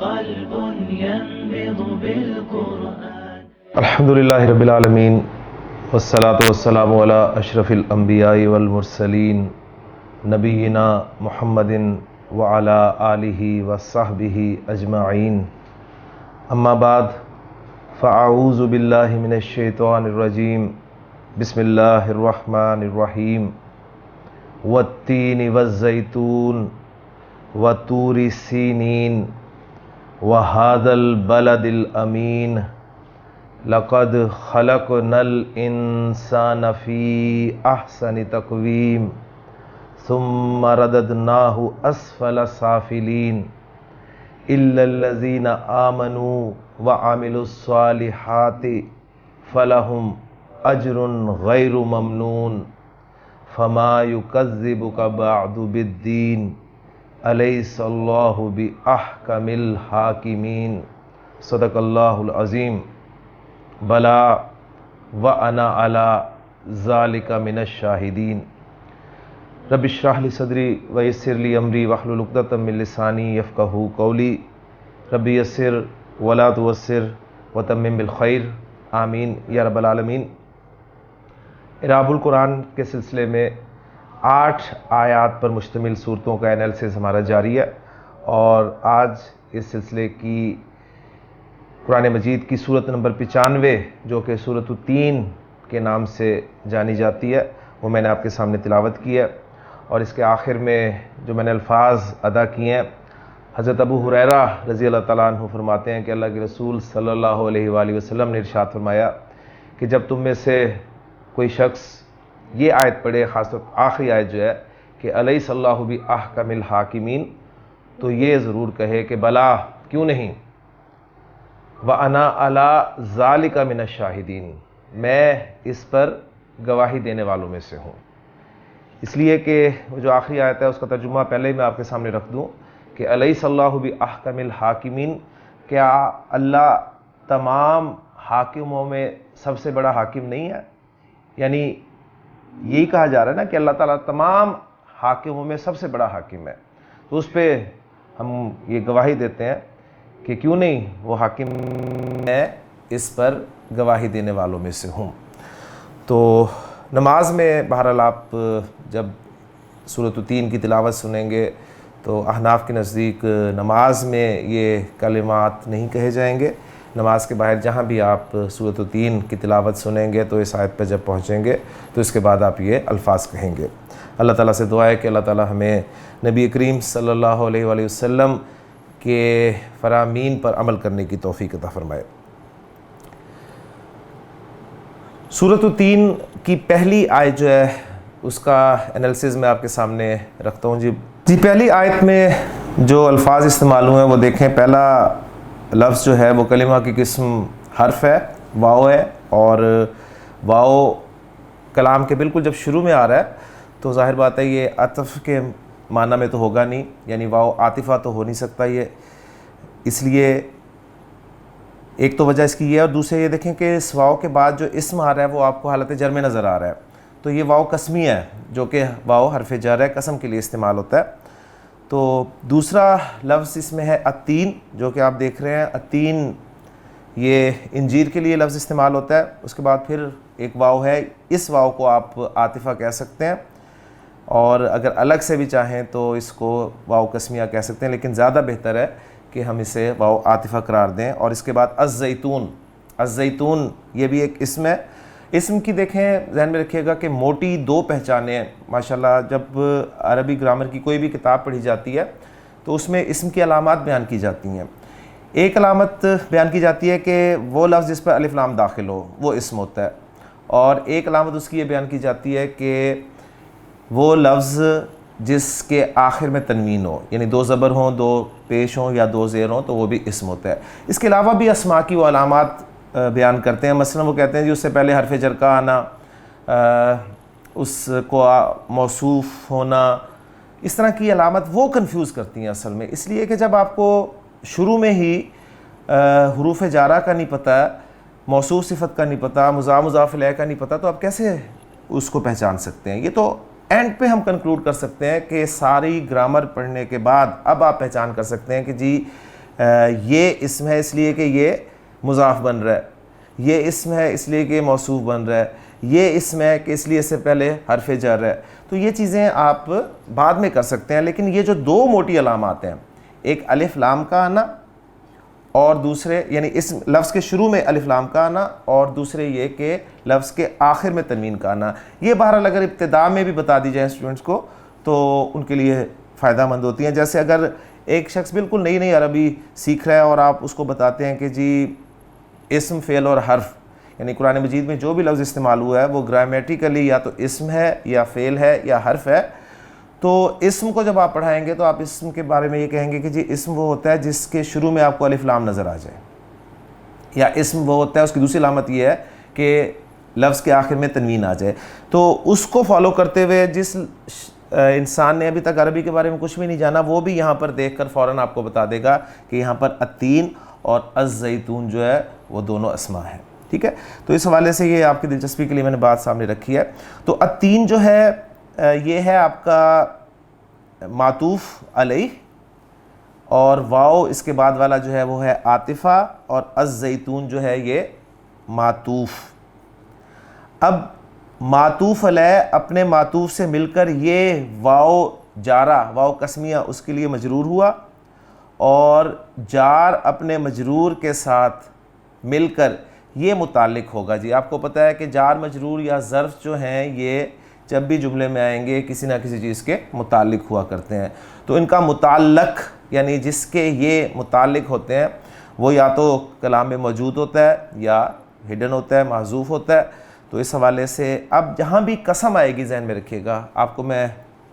قلب ينبض بالقرآن. الحمد للہ رب العالمین والصلاة والسلام علی اشرف الانبیاء والمرسلین نبینا محمد وعلی آلہ وصحبہ اجمعین. اما بعد فاعوذ باللہ من الشیطان الرجیم. بسم اللہ الرحمن الرحیم. والتین والزیتون وطور سینین وهذا البلد الامین لقد خلقنا الانسان فی احسن تقویم ثم رددناه اسفل سافلین الا الذین آمنوا وعملوا الصالحات فلهم اجر غیر ممنون فما یکذبک بعد بالدین الیس اللہ باحکم الحاکمین. صدق اللہ العظیم. بلا وانا علی ذالک من الشاہدین. رب اشرح لی صدری ویسر لی امری واحلل عقدۃ من لسانی یفقہوا قولی. رب یسر ولا تعسر وتمم بالخیر. آمین یا رب العالمین. اعراب القرآن کے سلسلے میں 8 آیات پر مشتمل صورتوں کا انالیسس ہمارا جاری ہے، اور آج اس سلسلے کی قرآن مجید کی صورت نمبر 95 جو کہ سورۃ التین کے نام سے جانی جاتی ہے، وہ میں نے آپ کے سامنے تلاوت کی ہے. اور اس کے آخر میں جو میں نے الفاظ ادا کیے ہیں، حضرت ابو ہریرہ رضی اللہ تعالیٰ عنہ فرماتے ہیں کہ اللہ کے رسول صلی اللہ علیہ وآلہ وسلم نے ارشاد فرمایا کہ جب تم میں سے کوئی شخص یہ آیت پڑھے، خاص طور آخری آیت جو ہے کہ الیس اللہ باحکم الحاکمین، تو یہ ضرور کہے کہ بلا کیوں نہیں، وانا علی ذالک من الشاہدین، میں اس پر گواہی دینے والوں میں سے ہوں. اس لیے کہ وہ جو آخری آیت ہے اس کا ترجمہ پہلے ہی میں آپ کے سامنے رکھ دوں کہ الیس اللہ باحکم الحاکمین، کیا اللہ تمام حاکموں میں سب سے بڑا حاکم نہیں ہے؟ یعنی یہی کہا جا رہا ہے نا کہ اللہ تعالیٰ تمام حاکموں میں سب سے بڑا حاکم ہے. تو اس پہ ہم یہ گواہی دیتے ہیں کہ کیوں نہیں وہ حاکم ہے، اس پر گواہی دینے والوں میں سے ہوں. تو نماز میں بہرحال آپ جب سورۃ التین کی تلاوت سنیں گے تو احناف کے نزدیک نماز میں یہ کلمات نہیں کہے جائیں گے. نماز کے باہر جہاں بھی آپ سورۃ التین کی تلاوت سنیں گے تو اس آیت پہ جب پہنچیں گے تو اس کے بعد آپ یہ الفاظ کہیں گے. اللہ تعالیٰ سے دعا ہے کہ اللہ تعالیٰ ہمیں نبی کریم صلی اللہ علیہ وآلہ وسلم کے فرامین پر عمل کرنے کی توفیق عطا فرمائے. سورۃ التین کی پہلی آیت جو ہے اس کا انالیسس میں آپ کے سامنے رکھتا ہوں. جی پہلی آیت میں جو الفاظ استعمال ہوئے ہیں وہ دیکھیں. پہلا لفظ جو ہے وہ کلمہ کی قسم حرف ہے، واو ہے، اور واو کلام کے بالکل جب شروع میں آ رہا ہے تو ظاہر بات ہے یہ عطف کے معنی میں تو ہوگا نہیں، یعنی واو عاطفہ تو ہو نہیں سکتا یہ. اس لیے ایک تو وجہ اس کی یہ ہے، اور دوسرے یہ دیکھیں کہ اس واو کے بعد جو اسم آ رہا ہے وہ آپ کو حالت جر میں نظر آ رہا ہے. تو یہ واو قسمی ہے، جو کہ واو حرف جر ہے، قسم کے لیے استعمال ہوتا ہے. تو دوسرا لفظ اس میں ہے التین، جو کہ آپ دیکھ رہے ہیں. التین یہ انجیر کے لیے لفظ استعمال ہوتا ہے. اس کے بعد پھر ایک واو ہے، اس واو کو آپ عاطفہ کہہ سکتے ہیں، اور اگر الگ سے بھی چاہیں تو اس کو واو قسمیہ کہہ سکتے ہیں، لیکن زیادہ بہتر ہے کہ ہم اسے واو عاطفہ قرار دیں. اور اس کے بعد الزیتون. الزیتون یہ بھی ایک اسم ہے. اسم کی دیکھیں ذہن میں رکھیے گا کہ موٹی 2 پہچانیں ہیں. ماشاءاللہ جب عربی گرامر کی کوئی بھی کتاب پڑھی جاتی ہے تو اس میں اسم کی علامات بیان کی جاتی ہیں. ایک علامت بیان کی جاتی ہے کہ وہ لفظ جس پر الف لام داخل ہو وہ اسم ہوتا ہے، اور ایک علامت اس کی یہ بیان کی جاتی ہے کہ وہ لفظ جس کے آخر میں تنوین ہو، یعنی 2 زبر ہوں، 2 پیش ہوں یا 2 زیر ہوں، تو وہ بھی اسم ہوتا ہے. اس کے علاوہ بھی اسماء کی وہ علامات بیان کرتے ہیں. مثلا وہ کہتے ہیں جی اس سے پہلے حرف جر کا آنا، اس کو موصوف ہونا، اس طرح کی علامت وہ کنفیوز کرتی ہیں اصل میں. اس لیے کہ جب آپ کو شروع میں ہی حروف جارہ کا نہیں پتہ، موصوف صفت کا نہیں پتہ، مضاف مضاف الیہ کا نہیں پتہ، تو آپ کیسے اس کو پہچان سکتے ہیں؟ یہ تو اینڈ پہ ہم کنکلوڈ کر سکتے ہیں کہ ساری گرامر پڑھنے کے بعد اب آپ پہچان کر سکتے ہیں کہ جی یہ اسم ہے اس لیے کہ یہ مضاف بن رہا ہے، یہ اسم ہے اس لیے کہ یہ موصوف بن رہا ہے، یہ اسم ہے کہ اس لیے اس سے پہلے حرف جر ہے. تو یہ چیزیں آپ بعد میں کر سکتے ہیں، لیکن یہ جو دو موٹی علامات ہیں، ایک الف لام کا آنا اور دوسرے یعنی اس لفظ کے شروع میں الف لام کا آنا، اور دوسرے یہ کہ لفظ کے آخر میں تنوین کا آنا، یہ بہرحال اگر ابتدا میں بھی بتا دی جائے اسٹوڈنٹس کو تو ان کے لیے فائدہ مند ہوتی ہیں. جیسے اگر ایک شخص بالکل نئی عربی سیکھ رہا ہے اور آپ اس کو بتاتے ہیں کہ جی اسم، فعل اور حرف، یعنی قرآن مجید میں جو بھی لفظ استعمال ہوا ہے وہ گرامیٹیکلی یا تو اسم ہے یا فعل ہے یا حرف ہے، تو اسم کو جب آپ پڑھائیں گے تو آپ اسم کے بارے میں یہ کہیں گے کہ جی اسم وہ ہوتا ہے جس کے شروع میں آپ کو الف لام نظر آ جائے، یا اسم وہ ہوتا ہے اس کی دوسری علامت یہ ہے کہ لفظ کے آخر میں تنوین آ جائے. تو اس کو فالو کرتے ہوئے جس انسان نے ابھی تک عربی کے بارے میں کچھ بھی نہیں جانا، وہ بھی یہاں پر دیکھ کر فوراً آپ کو بتا دے گا کہ یہاں پر التین اور الزیتون جو ہے وہ دونوں اسما ہیں. ٹھیک ہے، تو اس حوالے سے یہ آپ کی دلچسپی کے لیے میں نے بات سامنے رکھی ہے. تو التین جو ہے یہ ہے آپ کا معطوف علیہ، اور واو اس کے بعد والا جو ہے وہ ہے عاطفہ، اور الزیتون جو ہے یہ معطوف. اب معطوف علیہ اپنے معطوف سے مل کر یہ واو جارہ، واو قسمیہ اس کے لیے مجرور ہوا، اور جار اپنے مجرور کے ساتھ مل کر یہ متعلق ہوگا. جی آپ کو پتہ ہے کہ جار مجرور یا ظرف جو ہیں یہ جب بھی جملے میں آئیں گے کسی نہ کسی چیز کے متعلق ہوا کرتے ہیں. تو ان کا متعلق یعنی جس کے یہ متعلق ہوتے ہیں وہ یا تو کلام میں موجود ہوتا ہے یا ہڈن ہوتا ہے، محذوف ہوتا ہے. تو اس حوالے سے اب جہاں بھی قسم آئے گی ذہن میں رکھیے گا. آپ کو میں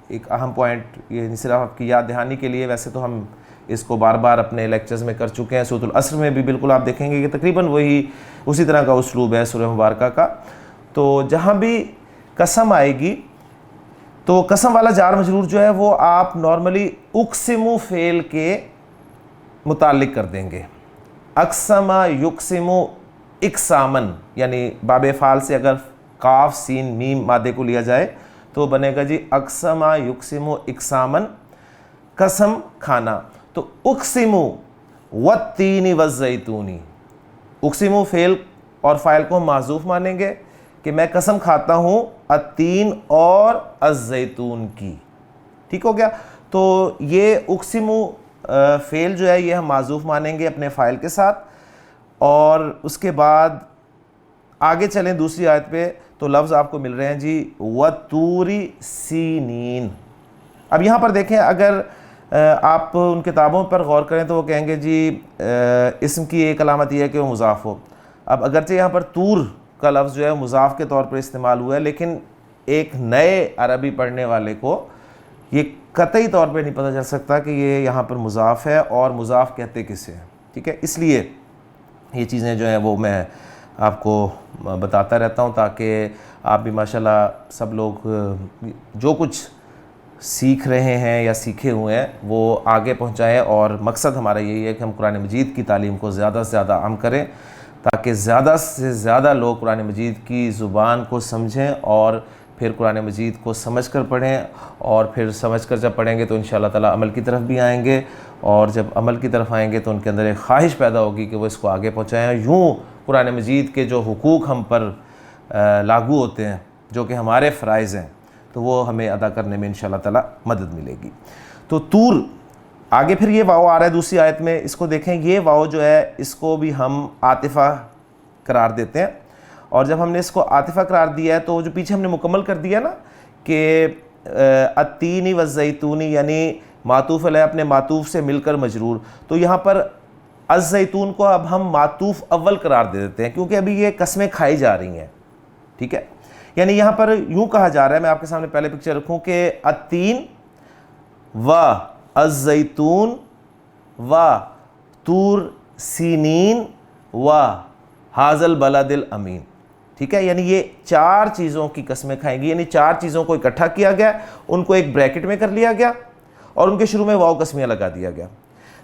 ایک اہم پوائنٹ، یہ صرف آپ کی یاد دہانی کے لیے، ویسے تو ہم اس کو بار بار اپنے لیکچرز میں کر چکے ہیں، سورۃ العصر میں بھی بالکل آپ دیکھیں گے کہ تقریباً اسی طرح کا اسلوب ہے سورہ مبارکہ کا. تو جہاں بھی قسم آئے گی تو قسم والا جار مجرور جو ہے وہ آپ نارملی اقسم فعل کے متعلق کر دیں گے. اقسم یقسم اقسامن، یعنی باب فعال سے اگر قاف سین میم مادے کو لیا جائے تو بنے گا جی اقسم یقسم اقسامن، قسم کھانا. تو اقسم والتین والزیتون، اقسم فعل اور فاعل کو ہم معذوف مانیں گے کہ میں قسم کھاتا ہوں التین اور الزیتون کی. ٹھیک ہو گیا. تو یہ اقسم فعل جو ہے یہ ہم معذوف مانیں گے اپنے فاعل کے ساتھ، اور اس کے بعد آگے چلیں دوسری آیت پہ تو لفظ آپ کو مل رہے ہیں جی وَطُورِ سِینِین. اب یہاں پر دیکھیں اگر آپ ان کتابوں پر غور کریں تو وہ کہیں گے جی اسم کی ایک علامت یہ ہے کہ وہ مضاف ہو. اب اگرچہ یہاں پر طور کا لفظ جو ہے مضاف کے طور پر استعمال ہوا ہے، لیکن ایک نئے عربی پڑھنے والے کو یہ قطعی طور پہ نہیں پتہ چل سکتا کہ یہ یہاں پر مضاف ہے اور مضاف کہتے کسے ہیں. ٹھیک ہے، اس لیے یہ چیزیں جو ہیں وہ میں آپ کو بتاتا رہتا ہوں تاکہ آپ بھی ماشاءاللہ سب لوگ جو کچھ سیکھ رہے ہیں یا سیکھے ہوئے ہیں وہ آگے پہنچائیں. اور مقصد ہمارا یہی ہے کہ ہم قرآن مجید کی تعلیم کو زیادہ سے زیادہ عام کریں تاکہ زیادہ سے زیادہ لوگ قرآن مجید کی زبان کو سمجھیں اور پھر قرآن مجید کو سمجھ کر پڑھیں، اور پھر سمجھ کر جب پڑھیں گے تو انشاءاللہ تعالی عمل کی طرف بھی آئیں گے، اور جب عمل کی طرف آئیں گے تو ان کے اندر ایک خواہش پیدا ہوگی کہ وہ اس کو آگے پہنچائیں. یوں قرآن مجید کے جو حقوق ہم پر لاگو ہوتے ہیں جو کہ ہمارے فرائض ہیں تو وہ ہمیں ادا کرنے میں انشاءاللہ تعالی مدد ملے گی. تو طور آگے پھر یہ واو آ رہا ہے دوسری آیت میں، اس کو دیکھیں. یہ واو جو ہے اس کو بھی ہم عاطفہ قرار دیتے ہیں، اور جب ہم نے اس کو عاطفہ قرار دیا ہے تو جو پیچھے ہم نے مکمل کر دیا نا کہ التین والزیتون یعنی معطوف علیہ اپنے معطوف سے مل کر مجرور، تو یہاں پر الزیتون کو اب ہم معطوف اول قرار دے دیتے ہیں کیونکہ ابھی یہ قسمیں کھائی جا رہی ہیں. ٹھیک ہے، یعنی یہاں پر یوں کہا جا رہا ہے، میں آپ کے سامنے پہلے پکچر رکھوں کہ التین و الزیتون و طور سینین و ھذا البلد الامین. ٹھیک ہے، یعنی یہ چار چیزوں کی قسمیں کھائیں گی، یعنی چار چیزوں کو اکٹھا کیا گیا، ان کو ایک بریکٹ میں کر لیا گیا اور ان کے شروع میں واو قسمیہ لگا دیا گیا.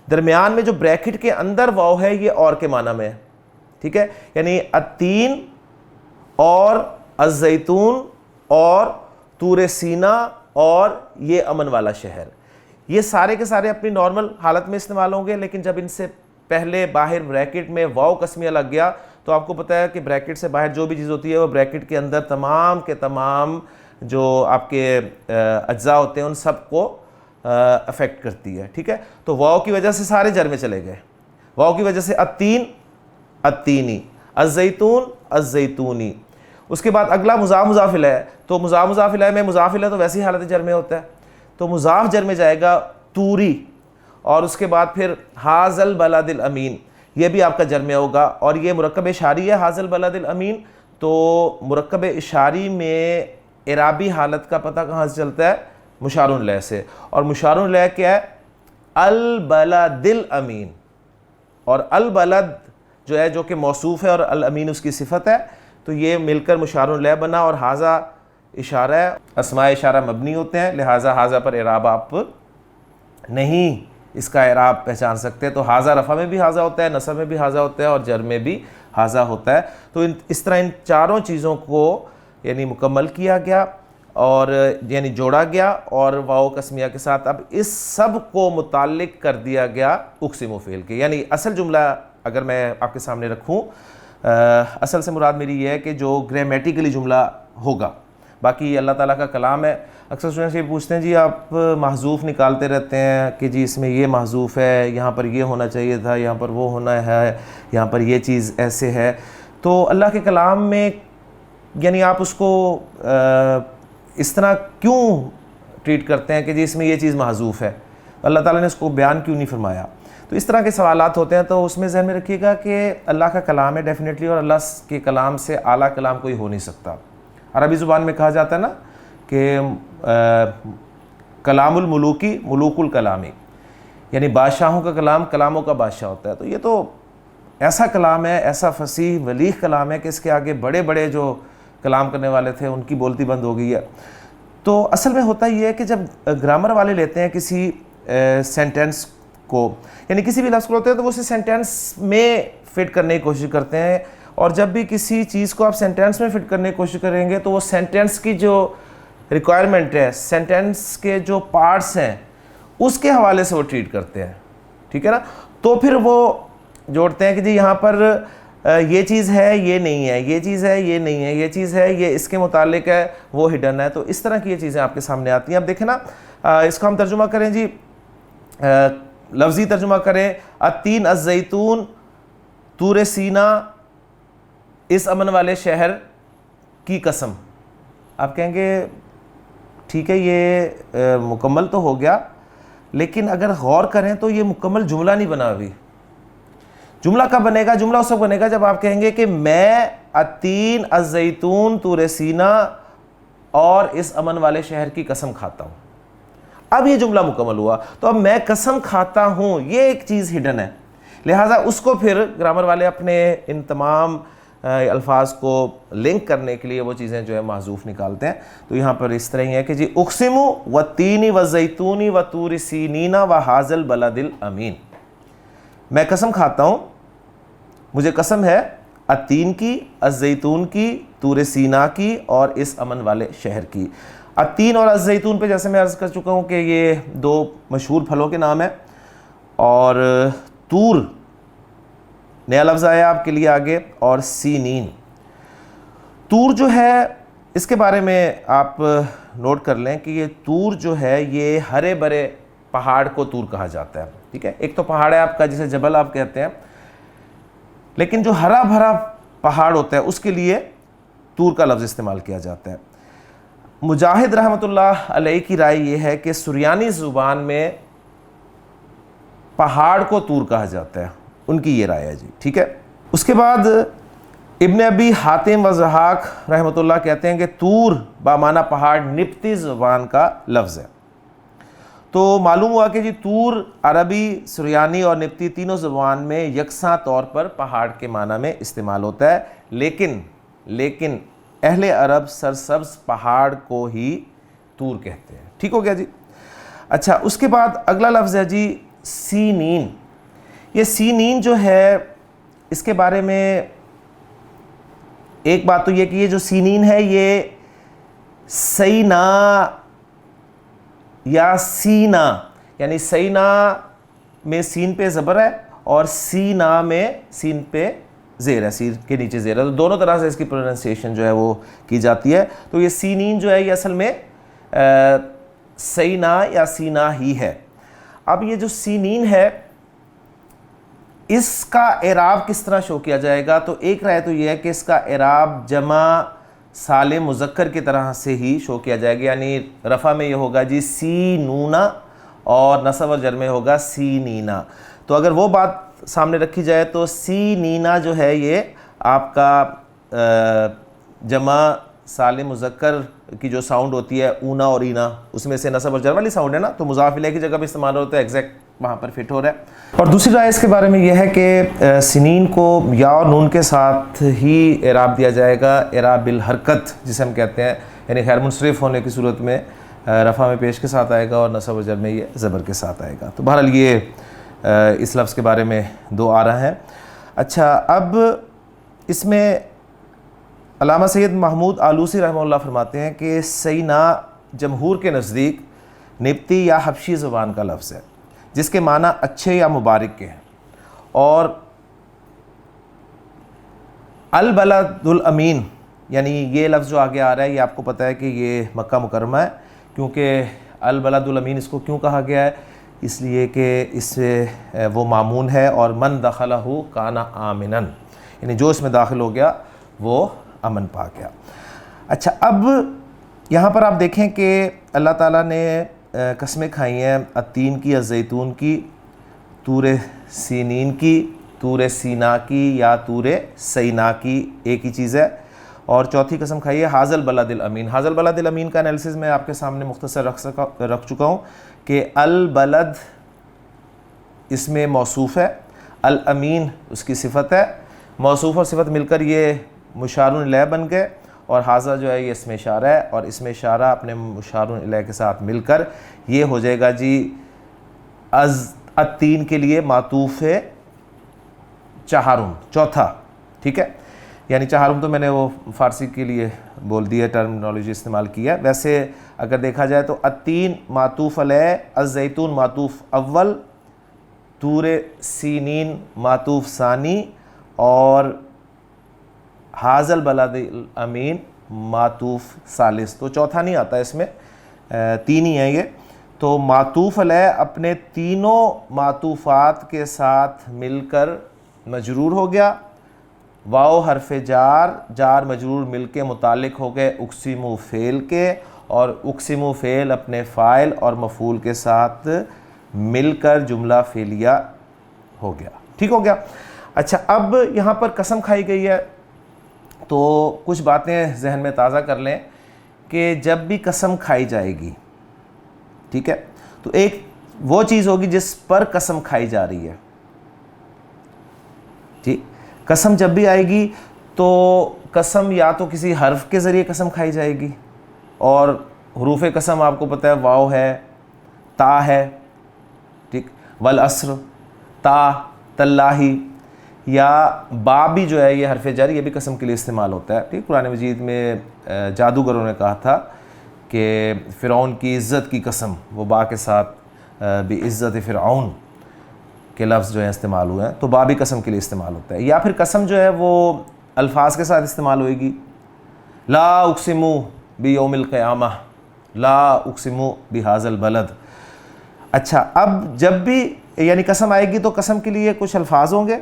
درمیان میں جو بریکٹ کے اندر واو ہے یہ اور کے معنی میں ہے. ٹھیک ہے، یعنی التین اور الزیتون اور طور سینا اور یہ امن والا شہر، یہ سارے کے سارے اپنی نارمل حالت میں استعمال ہوں گے، لیکن جب ان سے پہلے باہر بریکٹ میں واو قسمیہ لگ گیا تو آپ کو پتہ ہے کہ بریکٹ سے باہر جو بھی چیز ہوتی ہے وہ بریکٹ کے اندر تمام کے تمام جو آپ کے اجزاء ہوتے ہیں ان سب کو افیکٹ کرتی ہے، ٹھیک ہے. تو واو کی وجہ سے سارے جر میں چلے گئے. واو کی وجہ سے التین التینی، الزیتون الزیتونی. اس کے بعد اگلا مضاف مضاف الیہ، تو مضاف مضاف الیہ میں مضاف الیہ تو ویسی حالت جر میں ہوتا ہے، تو مضاف جر میں جائے گا توری، اور اس کے بعد پھر حاذ البلد الامین، یہ بھی آپ کا جر میں ہوگا. اور یہ مرکب اشاری ہے حاذ البلد الامین، تو مرکب اشاری میں اعرابی حالت کا پتہ کہاں سے چلتا ہے؟ مشار الیہ سے. اور مشار الیہ کیا ہے؟ البلد الامین. اور البلد جو ہے جو کہ موصوف ہے اور الامین اس کی صفت ہے، تو یہ مل کر مشار الیہ بنا. اور حاذا اشارہ ہے، اسماء اشارہ مبنی ہوتے ہیں، لہٰذا حاذا پر اعراب آپ نہیں اس کا اعراب پہچان سکتے. تو حاذا رفع میں بھی حاذا ہوتا ہے، نصب میں بھی حاذا ہوتا ہے، اور جر میں بھی حاذا ہوتا ہے. تو اس طرح ان چاروں چیزوں کو یعنی مکمل کیا گیا اور یعنی جوڑا گیا اور واو قسمیہ کے ساتھ. اب اس سب کو متعلق کر دیا گیا اقسم فعل کے. یعنی اصل جملہ اگر میں آپ کے سامنے رکھوں، اصل سے مراد میری یہ ہے کہ جو گرامیٹیکلی جملہ ہوگا، باقی اللہ تعالیٰ کا کلام ہے. اکثر اسٹوڈنٹس یہ پوچھتے ہیں جی آپ محذوف نکالتے رہتے ہیں کہ جی اس میں یہ محذوف ہے، یہاں پر یہ ہونا چاہیے تھا، یہاں پر وہ ہونا ہے، یہاں پر یہ چیز ایسے ہے. تو اللہ کے کلام میں یعنی آپ اس کو اس طرح کیوں ٹریٹ کرتے ہیں کہ جی اس میں یہ چیز محذوف ہے، اللہ تعالیٰ نے اس کو بیان کیوں نہیں فرمایا؟ تو اس طرح کے سوالات ہوتے ہیں. تو اس میں ذہن میں رکھیے گا کہ اللہ کا کلام ہے ڈیفینیٹلی، اور اللہ کے کلام سے اعلیٰ کلام کوئی ہو نہیں سکتا. عربی زبان میں کہا جاتا ہے نا کہ کلام الملوکی ملوک الکلامی، یعنی بادشاہوں کا کلام کلاموں کا بادشاہ ہوتا ہے. تو یہ تو ایسا کلام ہے، ایسا فصیح ولیغ کلام ہے کہ اس کے آگے بڑے بڑے جو کلام کرنے والے تھے ان کی بولتی بند ہو گئی ہے. تو اصل میں ہوتا یہ ہے کہ جب گرامر والے لیتے ہیں کسی سینٹینس کو، یعنی کسی بھی لفظ کو ہوتے ہیں تو وہ اسے سینٹینس میں فٹ کرنے کی کوشش کرتے ہیں. اور جب بھی کسی چیز کو آپ سینٹینس میں فٹ کرنے کی کوشش کریں گے تو وہ سینٹینس کی جو ریکوائرمنٹ ہے، سینٹینس کے جو پارٹس ہیں اس کے حوالے سے وہ ٹریٹ کرتے ہیں، ٹھیک ہے نا. تو پھر وہ جوڑتے ہیں کہ جی یہاں پر یہ چیز ہے یہ نہیں ہے، یہ چیز ہے یہ نہیں ہے، یہ چیز ہے یہ اس کے متعلق ہے وہ ہڈن ہے. تو اس طرح کی یہ چیزیں آپ کے سامنے آتی ہیں. اب دیکھیں نا، اس کو ہم ترجمہ کریں جی، لفظی ترجمہ کریں، التین الزیتون طور سینا اس امن والے شہر کی قسم. آپ کہیں گے ٹھیک ہے یہ مکمل تو ہو گیا، لیکن اگر غور کریں تو یہ مکمل جملہ نہیں بنا ابھی. جملہ کب بنے گا؟ جملہ اس وقت بنے گا جب آپ کہیں گے کہ میں التین الزیتون طور سینا اور اس امن والے شہر کی قسم کھاتا ہوں. اب یہ جملہ مکمل ہوا. تو اب میں قسم کھاتا ہوں یہ ایک چیز ہڈن ہے، لہٰذا اس کو پھر گرامر والے اپنے ان تمام الفاظ کو لنک کرنے کے لیے وہ چیزیں جو ہے محذوف نکالتے ہیں. تو یہاں پر اس طرح ہی ہے کہ جی اقسم والتین والزیتون وطور سینین وہذا البلد الامین، میں قسم کھاتا ہوں، مجھے قسم ہے التین کی، الزیتون کی، طور سینا کی اور اس امن والے شہر کی. التین اور الزیتون پہ جیسے میں عرض کر چکا ہوں کہ یہ دو مشہور پھلوں کے نام ہیں. اور طور نیا لفظ آیا آپ کے لیے آگے، اور سینین. طور جو ہے اس کے بارے میں آپ نوٹ کر لیں کہ یہ طور جو ہے یہ ہرے برے پہاڑ کو طور کہا جاتا ہے، ٹھیک ہے. ایک تو پہاڑ ہے آپ کا جسے جبل آپ کہتے ہیں، لیکن جو ہرا بھرا پہاڑ ہوتا ہے اس کے لیے طور کا لفظ استعمال کیا جاتا ہے. مجاہد رحمۃ اللہ علیہ کی رائے یہ ہے کہ سریانی زبان میں پہاڑ کو طور کہا جاتا ہے، ان کی یہ رائے ہے جی، ٹھیک ہے. اس کے بعد ابن ابی حاتم و ضحاک رحمۃ اللہ کہتے ہیں کہ طور بامعنی پہاڑ نبطی زبان کا لفظ ہے. تو معلوم ہوا کہ جی طور عربی، سریانی اور نبطی تینوں زبان میں یکساں طور پر پہاڑ کے معنی میں استعمال ہوتا ہے، لیکن اہل عرب سرسبز پہاڑ کو ہی طور کہتے ہیں. ٹھیک ہو گیا جی. اچھا، اس کے بعد اگلا لفظ ہے جی سینین. یہ سینین جو ہے اس کے بارے میں ایک بات تو یہ کہ یہ جو سینین ہے یہ سینا یا سینا یعنی سینا میں سین پہ زبر ہے اور سینا میں سین پہ زیر ہے, سین کے نیچے زیر ہے, تو دونوں طرح سے اس کی پروننسیشن جو ہے وہ کی جاتی ہے. تو یہ سینین جو ہے یہ اصل میں سینا یا سینا ہی ہے. اب یہ جو سینین ہے اس کا اعراب کس طرح شو کیا جائے گا؟ تو ایک رائے تو یہ ہے کہ اس کا اعراب جمع سالم مذکر کی طرح سے ہی شو کیا جائے گا, یعنی رفع میں یہ ہوگا جی سینونا اور نصب اور جر میں ہوگا سینینا. تو اگر وہ بات سامنے رکھی جائے تو سینینا جو ہے یہ آپ کا جمع سالم مذکر کی جو ساؤنڈ ہوتی ہے اونا اور اینا, اس میں سے نصب اور جر والی ساؤنڈ ہے نا, تو مضاف الیہ کی جگہ پہ استعمال ہوتا ہے, ایگزیکٹ وہاں پر فٹ ہو رہا ہے. اور دوسری رائے اس کے بارے میں یہ ہے کہ سنین کو یا اور نون کے ساتھ ہی اعراب دیا جائے گا, اعراب بالحرکت جسے ہم کہتے ہیں, یعنی غیر منصرف ہونے کی صورت میں رفع میں پیش کے ساتھ آئے گا اور نصب و جر میں یہ زبر کے ساتھ آئے گا. تو بہرحال یہ اس لفظ کے بارے میں دو آ رہا ہے. اچھا, اب اس میں علامہ سید محمود آلوسی رحمہ اللہ فرماتے ہیں کہ سینا جمہور کے نزدیک نبطی یا حبشی زبان کا لفظ ہے جس کے معنی اچھے یا مبارک کے ہیں, اور البلد الامین یعنی یہ لفظ جو آگے آ رہا ہے یہ آپ کو پتہ ہے کہ یہ مکہ مکرمہ ہے, کیونکہ البلد الامین اس کو کیوں کہا گیا ہے؟ اس لیے کہ اس سے وہ مامون ہے, اور من دخلہ کان آمنا, یعنی جو اس میں داخل ہو گیا وہ امن پا گیا. اچھا, اب یہاں پر آپ دیکھیں کہ اللہ تعالیٰ نے قسمیں کھائی ہیں التین کی, الزیتون کی, طور سینین کی, طور سینا کی یا طور سینا کی, ایک ہی چیز ہے. اور چوتھی قسم کھائی ہے حاذل بلد الامین. حاذل بلد الامین کا انالیسز میں آپ کے سامنے مختصر رکھ چکا ہوں کہ البلد اس میں موصوف ہے, الامین اس کی صفت ہے, موصوف اور صفت مل کر یہ مشار الیہ بن گئے, اور حاذا جو ہے یہ اسم اشارہ ہے, اور اسم اشارہ اپنے مشار الیہ کے ساتھ مل کر یہ ہو جائے گا جی التین کے لیے معطوف ہے چہارم, چوتھا. ٹھیک ہے, یعنی چہارم تو میں نے وہ فارسی کے لیے بول دیا, ٹرمنالوجی استعمال کیا. ویسے اگر دیکھا جائے تو التین معطوف علیہ, الزیتون معطوف اول, طور سینین معطوف ثانی, اور حاذل بلد الامین معطوف ثالث. تو چوتھا نہیں آتا اس میں, تین ہی ہیں یہ. تو معطوف علیہ اپنے تینوں معطوفات کے ساتھ مل کر مجرور ہو گیا, واو حرف جار, جار مجرور مل کے متعلق ہو گئے اقسمو فعل کے, اور اقسمو فعل اپنے فاعل اور مفعول کے ساتھ مل کر جملہ فعلیہ ہو گیا. ٹھیک ہو گیا. اچھا, اب یہاں پر قسم کھائی گئی ہے تو کچھ باتیں ذہن میں تازہ کر لیں کہ جب بھی قسم کھائی جائے گی, ٹھیک ہے, تو ایک وہ چیز ہوگی جس پر قسم کھائی جا رہی ہے. ٹھیک, قسم جب بھی آئے گی تو قسم یا تو کسی حرف کے ذریعے قسم کھائی جائے گی, اور حروف قسم آپ کو پتہ ہے واو ہے, تا ہے, ٹھیک, والعصر, تا, تاللہ, یا با بھی جو ہے یہ حرف جر, یہ بھی قسم کے لیے استعمال ہوتا ہے. ٹھیک, قرآن مجید میں جادوگروں نے کہا تھا کہ فرعون کی عزت کی قسم, وہ با کے ساتھ بعزت فرعون کے لفظ جو ہیں استعمال ہوئے ہیں, تو با بھی قسم کے لیے استعمال ہوتا ہے. یا پھر قسم جو ہے وہ الفاظ کے ساتھ استعمال ہوئے گی, لا اقسم بیوم القیامہ, لا اقسم بہذا البلد. اچھا, اب جب بھی یعنی قسم آئے گی تو قسم کے لیے کچھ الفاظ ہوں گے,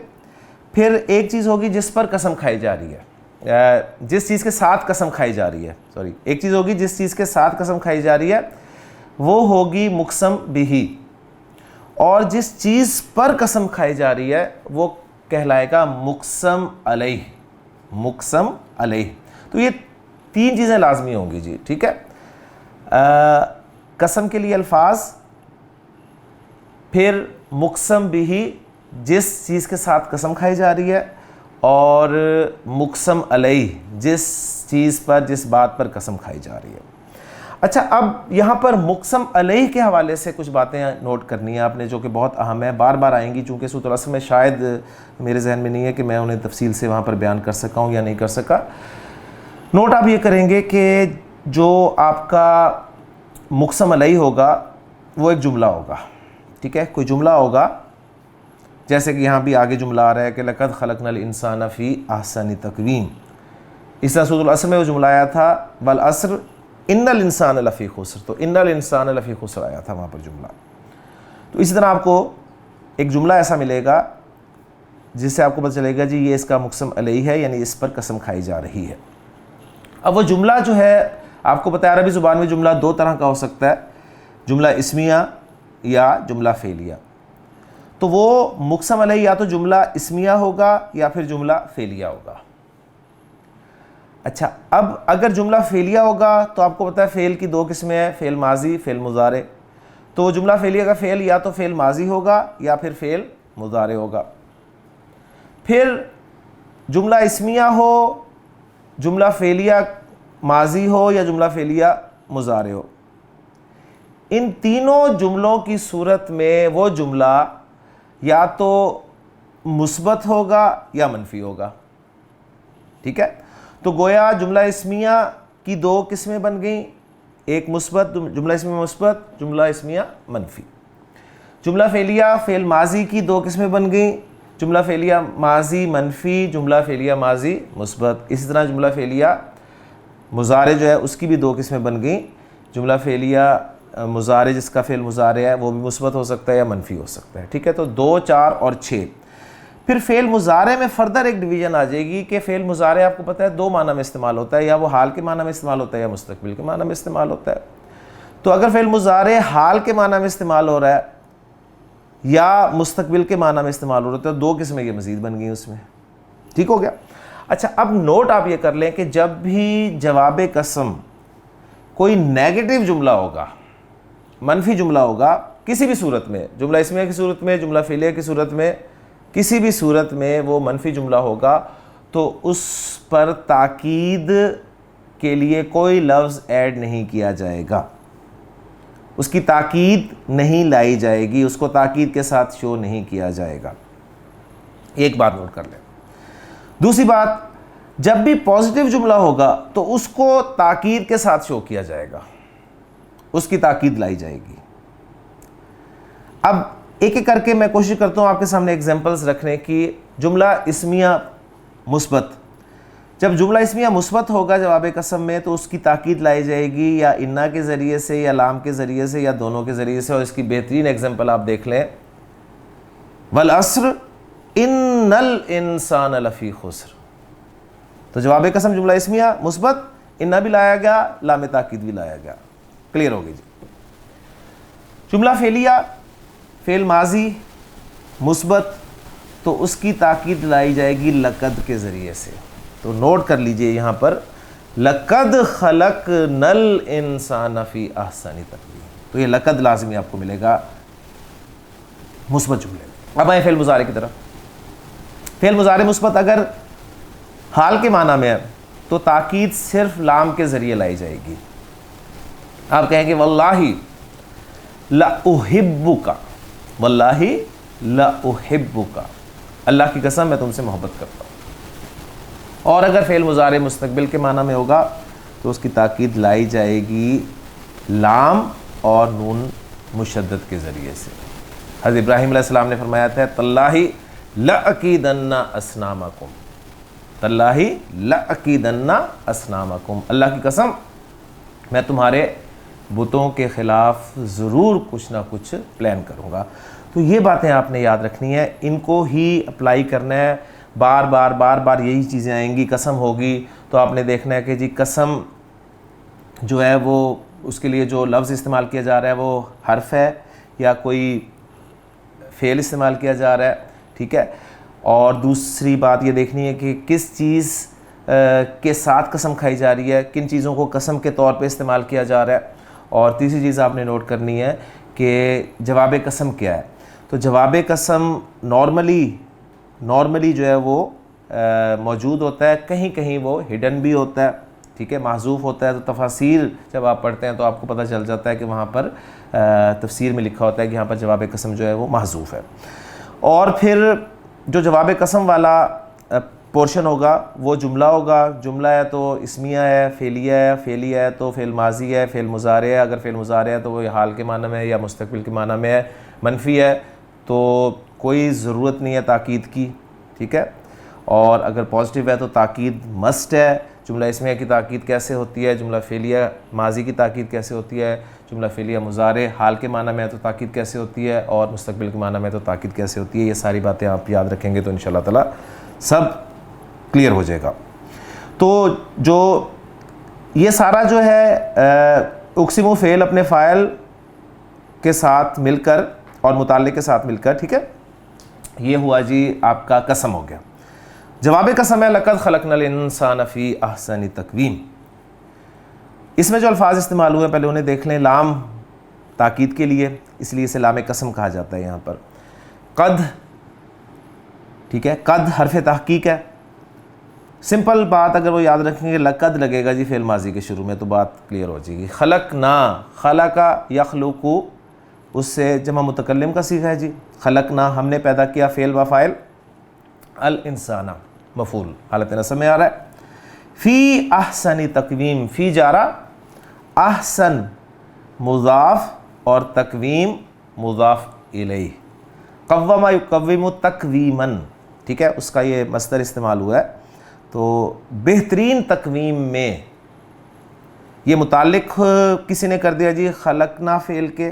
پھر ایک چیز ہوگی جس پر قسم کھائی جا رہی ہے, جس چیز کے ساتھ قسم کھائی جا رہی ہے, ایک چیز ہوگی جس چیز کے ساتھ قسم کھائی جا رہی ہے, وہ ہوگی مقسم بہی, اور جس چیز پر قسم کھائی جا رہی ہے وہ کہلائے گا مقسم علیہ, مقسم علیہ. تو یہ تین چیزیں لازمی ہوں گی جی. ٹھیک ہے, قسم کے لیے الفاظ, پھر مقسم بہی جس چیز کے ساتھ قسم کھائی جا رہی ہے, اور مقسم علیہ جس چیز پر, جس بات پر قسم کھائی جا رہی ہے. اچھا, اب یہاں پر مقسم علیہ کے حوالے سے کچھ باتیں نوٹ کرنی ہیں آپ نے, جو کہ بہت اہم ہے, بار بار آئیں گی, چونکہ سورۃ العصر میں شاید میرے ذہن میں نہیں ہے کہ میں انہیں تفصیل سے وہاں پر بیان کر سکا ہوں یا نہیں کر سکا. نوٹ آپ یہ کریں گے کہ جو آپ کا مقسم علیہ ہوگا وہ ایک جملہ ہوگا, ٹھیک ہے. کوئی جملہ ہوگا جیسے کہ یہاں بھی آگے جملہ آ رہا ہے کہ لقد خلقنا الانسان فی احسن تقویم. اس طرح سورۃ العصر میں وہ جملہ آیا تھا والعصر ان الانسان لفی خسر, تو ان الانسان لفی خسر آیا تھا وہاں پر جملہ. تو اسی طرح آپ کو ایک جملہ ایسا ملے گا جس سے آپ کو پتہ چلے گا جی یہ اس کا مقسم علیہ ہے, یعنی اس پر قسم کھائی جا رہی ہے. اب وہ جملہ جو ہے آپ کو پتہ ہے عربی زبان میں جملہ دو طرح کا ہو سکتا ہے, جملہ اسمیہ یا جملہ فعلیہ. تو وہ مقسم علیہ یا تو جملہ اسمیہ ہوگا یا پھر جملہ فعلیہ ہوگا. اچھا, اب اگر جملہ فعلیہ ہوگا تو آپ کو پتہ ہے فعل کی دو قسمیں ہیں, فعل ماضی, فعل مضارع. تو جملہ فعلیہ کا فعل یا تو فعل ماضی ہوگا یا پھر فعل مضارع ہوگا. پھر جملہ اسمیہ ہو, جملہ فعلیہ ماضی ہو یا جملہ فعلیہ مضارع ہو, ان تینوں جملوں کی صورت میں وہ جملہ یا تو مثبت ہوگا یا منفی ہوگا. ٹھیک ہے, تو گویا جملہ اسمیہ کی دو قسمیں بن گئیں, ایک مثبت جملہ اسمیہ مثبت, جملہ اسمیہ منفی. جملہ فعلیہ فعل ماضی کی دو قسمیں بن گئیں, جملہ فعلیہ ماضی منفی, جملہ فعلیہ ماضی مثبت. اسی طرح جملہ فعلیہ مضارع جو ہے اس کی بھی دو قسمیں بن گئیں, جملہ فعلیہ مضارع جس کا فعل مضارع ہے وہ بھی مثبت ہو سکتا ہے یا منفی ہو سکتا ہے. ٹھیک ہے, تو 2, 4 اور 6. پھر فعل مضارع میں فردر ایک ڈویژن آ جائے گی کہ فعل مضارع آپ کو پتہ ہے دو معنی میں استعمال ہوتا ہے, یا وہ حال کے معنی میں استعمال ہوتا ہے یا مستقبل کے معنی میں استعمال ہوتا ہے. تو اگر فعل مضارع حال کے معنی میں استعمال ہو رہا ہے یا مستقبل کے معنی میں استعمال ہو رہا ہے تو دو قسمیں یہ مزید بن گئی اس میں. ٹھیک ہو گیا. اچھا, اب نوٹ آپ یہ کر لیں کہ جب بھی جواب قسم کوئی نیگیٹو جملہ ہوگا, منفی جملہ ہوگا کسی بھی صورت میں, جملہ اسمیہ کی صورت میں, جملہ فعلیہ کی صورت میں, کسی بھی صورت میں وہ منفی جملہ ہوگا تو اس پر تاکید کے لیے کوئی لفظ ایڈ نہیں کیا جائے گا, اس کی تاکید نہیں لائی جائے گی, اس کو تاکید کے ساتھ شو نہیں کیا جائے گا. ایک بات نوٹ کر لیں. دوسری بات, جب بھی پازیٹیو جملہ ہوگا تو اس کو تاکید کے ساتھ شو کیا جائے گا, اس کی تاکید لائی جائے گی. اب ایک ایک کر کے میں کوشش کرتا ہوں آپ کے سامنے ایگزامپلز رکھنے کی. جملہ اسمیہ مثبت, جب جملہ اسمیہ مثبت ہوگا جواب قسم میں تو اس کی تاکید لائی جائے گی یا انا کے ذریعے سے یا لام کے ذریعے سے یا دونوں کے ذریعے سے. اور اس کی بہترین ایگزامپل آپ دیکھ لیں, والعصر ان الانسان لفی خسر. تو جواب قسم جملہ اسمیہ مثبت, انا بھی لایا گیا, لام تاکید بھی لایا گیا. کلیئر ہو گئی جی. جملہ فعلیہ فعل ماضی مثبت, تو اس کی تاکید لائی جائے گی لقد کے ذریعے سے. تو نوٹ کر لیجئے یہاں پر لقد خلقنا الانسان فی احسن تقویم. تو یہ لقد لازمی آپ کو ملے گا مثبت جملے میں. اب آئیں فعل مضارع کی طرف. فعل مضارع مثبت اگر حال کے معنی میں ہے تو تاکید صرف لام کے ذریعے لائی جائے گی. آپ کہیں گے واللہ لأحبک, واللہ لأحبک, اللہ کی قسم میں تم سے محبت کرتا ہوں. اور اگر فعل مضارع مستقبل کے معنی میں ہوگا تو اس کی تاکید لائی جائے گی لام اور نون مشدد کے ذریعے سے. حضرت ابراہیم علیہ السلام نے فرمایا تھا تاللہ لأکیدن اصنامکم, تاللہ لأکیدن اصنامکم, اللہ کی قسم میں تمہارے بتوں کے خلاف ضرور کچھ نہ کچھ پلان کروں گا. تو یہ باتیں آپ نے یاد رکھنی ہے, ان کو ہی اپلائی کرنا ہے. بار بار یہی چیزیں آئیں گی. قسم ہوگی تو آپ نے دیکھنا ہے کہ جی قسم جو ہے وہ اس کے لیے جو لفظ استعمال کیا جا رہا ہے وہ حرف ہے یا کوئی فعل استعمال کیا جا رہا ہے. ٹھیک ہے. اور دوسری بات یہ دیکھنی ہے کہ کس چیز کے ساتھ قسم کھائی جا رہی ہے, کن چیزوں کو قسم کے طور پہ استعمال کیا جا رہا ہے. اور تیسری چیز آپ نے نوٹ کرنی ہے کہ جواب قسم کیا ہے. تو جواب قسم نارملی جو ہے وہ موجود ہوتا ہے, کہیں کہیں وہ ہڈن بھی ہوتا ہے. ٹھیک ہے, محذوف ہوتا ہے. تو تفاسیر جب آپ پڑھتے ہیں تو آپ کو پتہ چل جاتا ہے کہ وہاں پر تفسیر میں لکھا ہوتا ہے کہ یہاں پر جواب قسم جو ہے وہ محذوف ہے. اور پھر جو جواب قسم والا پورشن ہوگا وہ جملہ ہوگا. جملہ ہے تو اسمیہ ہے, فعلیہ ہے تو فعل ماضی ہے, فعل مضارع ہے, اگر فعل مضارع ہے تو وہ حال کے معنی میں ہے یا مستقبل کے معنی میں ہے. منفی ہے تو کوئی ضرورت نہیں ہے تاکید کی, ٹھیک ہے. اور اگر پازیٹیو ہے تو تاکید مسٹ ہے. جملہ اسمیہ کی تاکید کیسے ہوتی ہے, جملہ فعلیہ ماضی کی تاکید کیسے ہوتی ہے, جملہ فعلیہ مضارع حال کے معنی میں ہے تو تاکید کیسے ہوتی ہے, اور مستقبل کے معنی میں تو تاکید کیسے ہوتی ہے. یہ ساری باتیں آپ یاد رکھیں گے تو انشاءاللہ تعالی سب کلیئر ہو جائے گا. تو جو یہ سارا جو ہے اقسم فعل اپنے فاعل کے ساتھ مل کر اور متعلق کے ساتھ مل کر, ٹھیک ہے, یہ ہوا جی آپ کا قسم ہو گیا. جواب قسم ہے لقد خلقنا الانسان فی احسن تقویم. اس میں جو الفاظ استعمال ہوئے پہلے انہیں دیکھ لیں. لام تاکید کے لیے, اس لیے اسے لام قسم کہا جاتا ہے. یہاں پر قد, ٹھیک ہے, قد حرف تحقیق ہے. سمپل بات اگر وہ یاد رکھیں گے لقد لگے گا جی فعل ماضی کے شروع میں تو بات کلیئر ہو جائے گی. خلقنا, خلقا یخلق, اس سے جمع متکلم کا صیغہ ہے جی. خلقنا ہم نے پیدا کیا, فعل و فاعل الانسان مفعول حالت نصب میں آ رہا ہے. فی احسن تقویم, فی جارا, احسن مضاف اور تقویم مضاف الیہ. قوم یقوم تقویما, ٹھیک ہے, اس کا یہ مصدر استعمال ہوا ہے. تو بہترین تقویم میں یہ متعلق کسی نے کر دیا جی خلقنا فعل کے,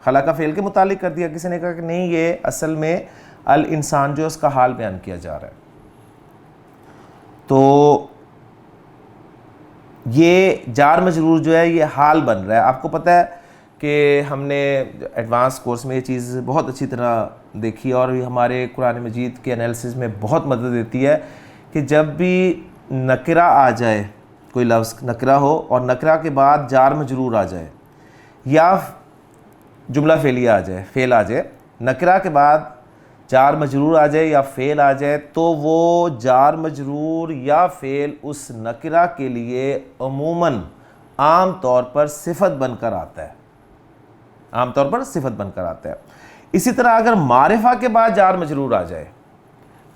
خلقہ فعل کے متعلق کر دیا. کسی نے کہا کہ نہیں یہ اصل میں الانسان جو اس کا حال بیان کیا جا رہا ہے. تو یہ جار مجرور جو ہے یہ حال بن رہا ہے. آپ کو پتہ ہے کہ ہم نے ایڈوانس کورس میں یہ چیز بہت اچھی طرح دیکھی اور ہمارے قرآن مجید کے انالیسس میں بہت مدد دیتی ہے کہ جب بھی نکرہ آ جائے, کوئی لفظ نکرہ ہو اور نکرہ کے بعد جار مجرور آ جائے یا جملہ فعلیہ آ جائے, فعل آ جائے, نکرہ کے بعد جار مجرور آ جائے یا فعل آ جائے, تو وہ جار مجرور یا فعل اس نکرہ کے لیے عموماً عام طور پر صفت بن کر آتا ہے, عام طور پر صفت بن کر آتا ہے. اسی طرح اگر معرفہ کے بعد جار مجرور آ جائے,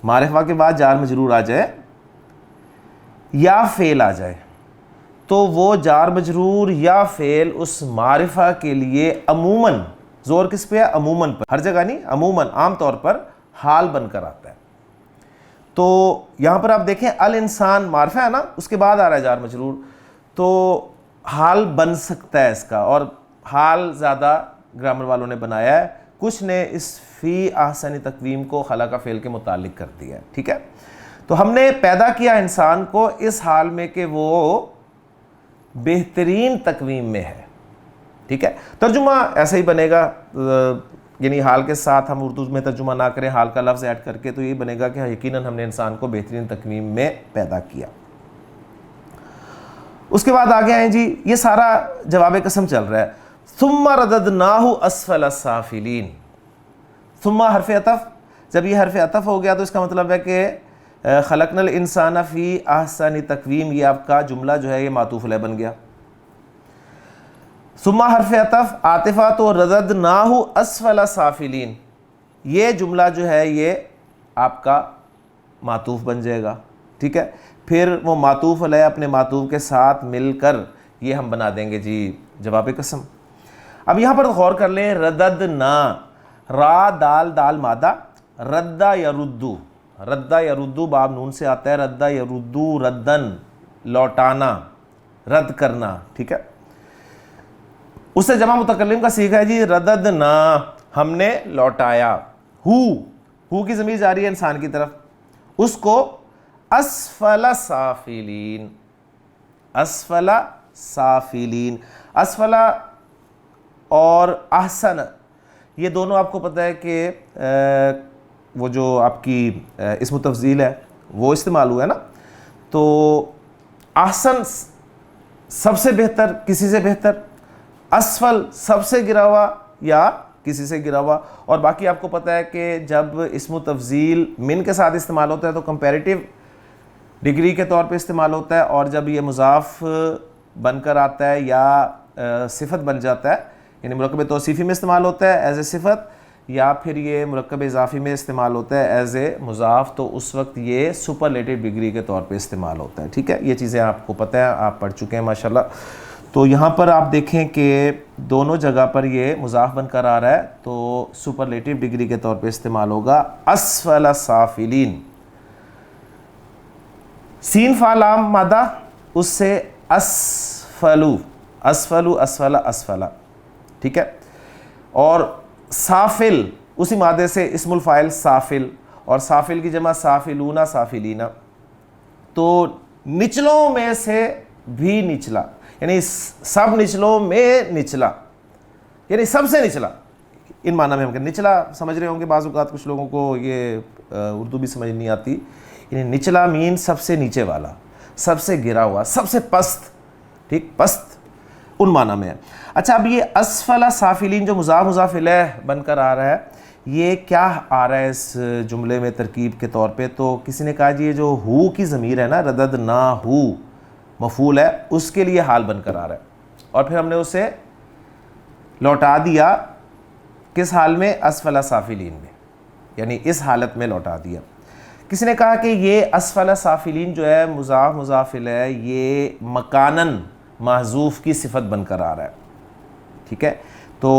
معرفہ کے بعد جار مجرور آ جائے یا فعل آ جائے, تو وہ جار مجرور یا فعل اس معرفہ کے لیے عموماً, زور کس پہ ہے, عموماً پر, ہر جگہ نہیں, عموماً عام طور پر حال بن کر آتا ہے. تو یہاں پر آپ دیکھیں الانسان معرفہ ہے نا, اس کے بعد آ رہا ہے جار مجرور, تو حال بن سکتا ہے اس کا, اور حال زیادہ گرامر والوں نے بنایا ہے, کچھ نے اس فی احسن تقویم کو خلقہ فعل کے متعلق کر دیا ہے, ٹھیک ہے. تو ہم نے پیدا کیا انسان کو اس حال میں کہ وہ بہترین تقویم میں ہے, ٹھیک ہے. ترجمہ ایسا ہی بنے گا, یعنی حال کے ساتھ ہم اردو میں ترجمہ نہ کریں, حال کا لفظ ایڈ کر کے, تو یہ بنے گا کہ یقیناً ہم نے انسان کو بہترین تقویم میں پیدا کیا. اس کے بعد آگے آئیں جی, یہ سارا جواب قسم چل رہا ہے. ثم رددناہ اسفل السافلین. ثم حرف عطف, جب یہ حرف عطف ہو گیا تو اس کا مطلب ہے کہ خلقنا الانسان فی احسن تقویم, یہ آپ کا جملہ جو ہے یہ معطوف علیہ بن گیا. ثم حرف عطف عاطفہ, تو رددناہ اسفل سافلین, یہ جملہ جو ہے یہ آپ کا معطوف بن جائے گا, ٹھیک ہے. پھر وہ معطوف علیہ اپنے معطوف کے ساتھ مل کر یہ ہم بنا دیں گے جی جواب قسم. اب یہاں پر غور کر لیں, رددنا, را دال دال مادہ, ردہ یردو, ردہ یردو باب نون سے آتا ہے, ردہ یردو ردن, لوٹانا, رد کرنا, ٹھیک ہے. اس سے جمع متکلم کا صیغہ ہے جی رددنا, ہم نے لوٹایا. ہو کی ضمیر جاری ہے انسان کی طرف, اس کو اسفل سافلین, اسفل سافلین. اسفل اور احسن یہ دونوں آپ کو پتہ ہے کہ وہ جو آپ کی اسم تفضیل ہے وہ استعمال ہوا ہے نا, تو احسن سب سے بہتر, کسی سے بہتر, اسفل سب سے گرا ہوا یا کسی سے گرا ہوا. اور باقی آپ کو پتہ ہے کہ جب اسم تفضیل من کے ساتھ استعمال ہوتا ہے تو کمپیریٹیو ڈگری کے طور پہ استعمال ہوتا ہے, اور جب یہ مضاف بن کر آتا ہے یا صفت بن جاتا ہے, یعنی مرکب توصیفی میں استعمال ہوتا ہے ایز اے صفت, یا پھر یہ مرکب اضافی میں استعمال ہوتا ہے ایز اے مضاف, تو اس وقت یہ سپرلیٹو ڈگری کے طور پہ استعمال ہوتا ہے, ٹھیک ہے. یہ چیزیں آپ کو پتہ ہے, آپ پڑھ چکے ہیں ماشاءاللہ. تو یہاں پر آپ دیکھیں کہ دونوں جگہ پر یہ مضاف بن کر آ رہا ہے تو سپرلیٹیو ڈگری کے طور پہ استعمال ہوگا اسفل سافلین. سین فا لام مادہ اس سے اسفلو اسفلو اسفلا اسفلا, ٹھیک ہے. اور سافل اسی مادے سے اسم الفاعل سافل, اور سافل کی جمع سافلونا سافلینا. تو نچلوں میں سے بھی نچلا, یعنی سب نچلوں میں نچلا, یعنی سب سے نچلا. ان معنی میں ہم کہتے ہیں نچلا سمجھ رہے ہوں گے, بعض اوقات کچھ لوگوں کو یہ اردو بھی سمجھ نہیں آتی. یعنی نچلا مین سب سے نیچے والا, سب سے گرا ہوا, سب سے پست, ٹھیک, پست ان معنی میں ہے. اچھا, اب یہ اسفل سافلین جو مضاف مضاف الیہ بن کر آ رہا ہے, یہ کیا آ رہا ہے اس جملے میں ترکیب کے طور پہ؟ تو کسی نے کہا جی یہ جو ہو کی ضمیر ہے نا, ردد نہ ہو مفعول ہے, اس کے لیے حال بن کر آ رہا ہے. اور پھر ہم نے اسے لوٹا دیا کس حال میں؟ اسفل سافلین میں, یعنی اس حالت میں لوٹا دیا. کسی نے کہا کہ یہ اسفل سافلین جو ہے مضاف مضاف الیہ یہ مکانن محذوف کی صفت بن کر آ رہا ہے, ٹھیک ہے. تو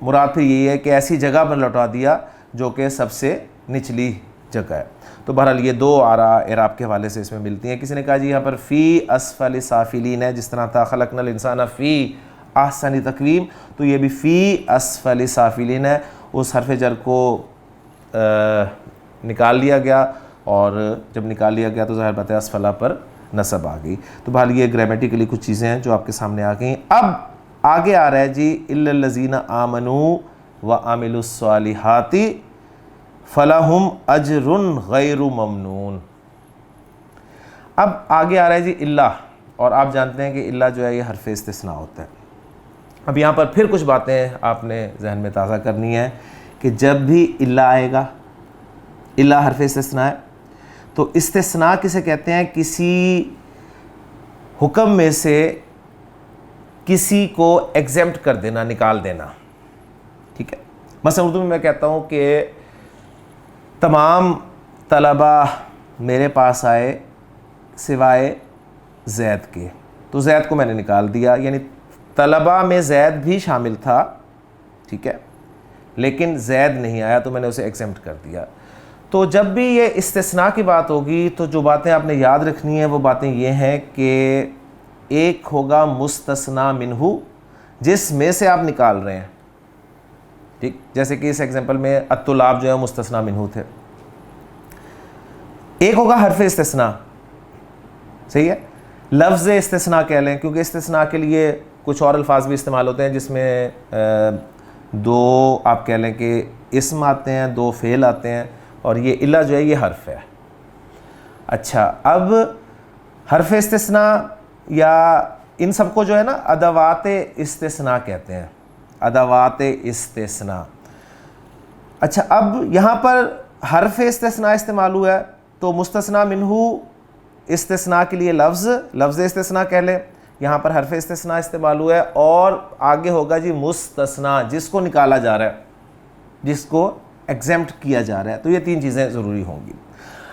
مراد پھر یہ ہے کہ ایسی جگہ پر لوٹا دیا جو کہ سب سے نچلی جگہ ہے. تو بہرحال یہ دو آراء اعراب کے حوالے سے اس میں ملتی ہیں. کسی نے کہا جی یہاں پر فی اسفل سافلین ہے, جس طرح تھا خلقنا الانسان فی احسن تقویم, تو یہ بھی فی اسفل سافلین ہے. اس حرف جر کو نکال لیا گیا, اور جب نکال لیا گیا تو ظاہر بات ہے اسفلا پر نصب آ گئی. تو بہرحال یہ گرامیٹیکلی کچھ چیزیں ہیں جو آپ کے سامنے آ گئیں. اب آگے آ رہا ہے جی الا الذین آمنوا وعملوا الصالحات فلہم اجر غیر ممنون. اب آگے آ رہا ہے جی اللہ, اور آپ جانتے ہیں کہ اللہ جو ہے یہ حرف استثناء ہوتا ہے. اب یہاں پر پھر کچھ باتیں آپ نے ذہن میں تازہ کرنی ہے کہ جب بھی اللہ آئے گا, اللہ حرف استثناء ہے, تو استثناء کسے کہتے ہیں؟ کسی حکم میں سے کسی کو ایگزیمپٹ کر دینا, نکال دینا, ٹھیک ہے. مثلا اردو میں کہتا ہوں کہ تمام طلبہ میرے پاس آئے سوائے زید کے, تو زید کو میں نے نکال دیا, یعنی طلبہ میں زید بھی شامل تھا, ٹھیک ہے, لیکن زید نہیں آیا تو میں نے اسے ایگزیمپٹ کر دیا. تو جب بھی یہ استثناء کی بات ہوگی تو جو باتیں آپ نے یاد رکھنی ہیں وہ باتیں یہ ہیں کہ ایک ہوگا مستثنیٰ منہ جس میں سے آپ نکال رہے ہیں, ٹھیک, جیسے کہ اس ایگزامپل میں الطلاب جو ہے مستثنیٰ منہ تھے. ایک ہوگا حرف استثناء, صحیح ہے, لفظ استثناء کہہ لیں, کیونکہ استثناء کے لیے کچھ اور الفاظ بھی استعمال ہوتے ہیں جس میں دو آپ کہہ لیں کہ اسم آتے ہیں, دو فعل آتے ہیں, اور یہ اللہ جو ہے یہ حرف ہے. اچھا, اب حرف استثناء یا ان سب کو جو ہے نا ادوات استثناء کہتے ہیں, ادوات استثناء. اچھا, اب یہاں پر حرف استثناء استعمال ہوا ہے تو مستثنیٰ منہ استثناء کے لیے لفظ استثناء کہہ لیں, یہاں پر حرف استثناء استعمال ہوا ہے, اور آگے ہوگا جی مستثنیٰ جس کو نکالا جا رہا ہے, جس کو ایگزیمپٹ کیا جا رہا ہے. تو یہ تین چیزیں ضروری ہوں گی.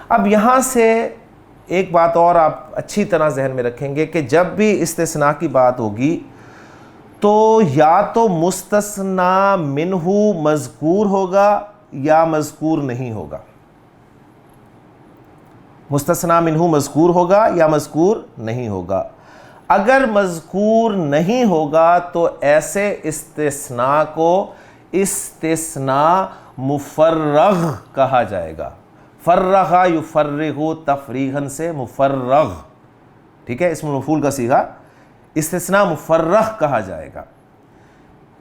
اب یہاں سے ایک بات اور آپ اچھی طرح ذہن میں رکھیں گے کہ جب بھی استثناء کی بات ہوگی تو یا تو مستثنیٰ منہ مذکور ہوگا یا مذکور نہیں ہوگا. مستثنیٰ منہ مذکور ہوگا یا مذکور نہیں ہوگا. اگر مذکور نہیں ہوگا تو ایسے استثناء کو استثناء مفرغ کہا جائے گا. فرغ یفرغ تفریغاً سے مفرغ, ٹھیک ہے, اسم مفعول کا صیغہ استثناء مفرغ کہا جائے گا.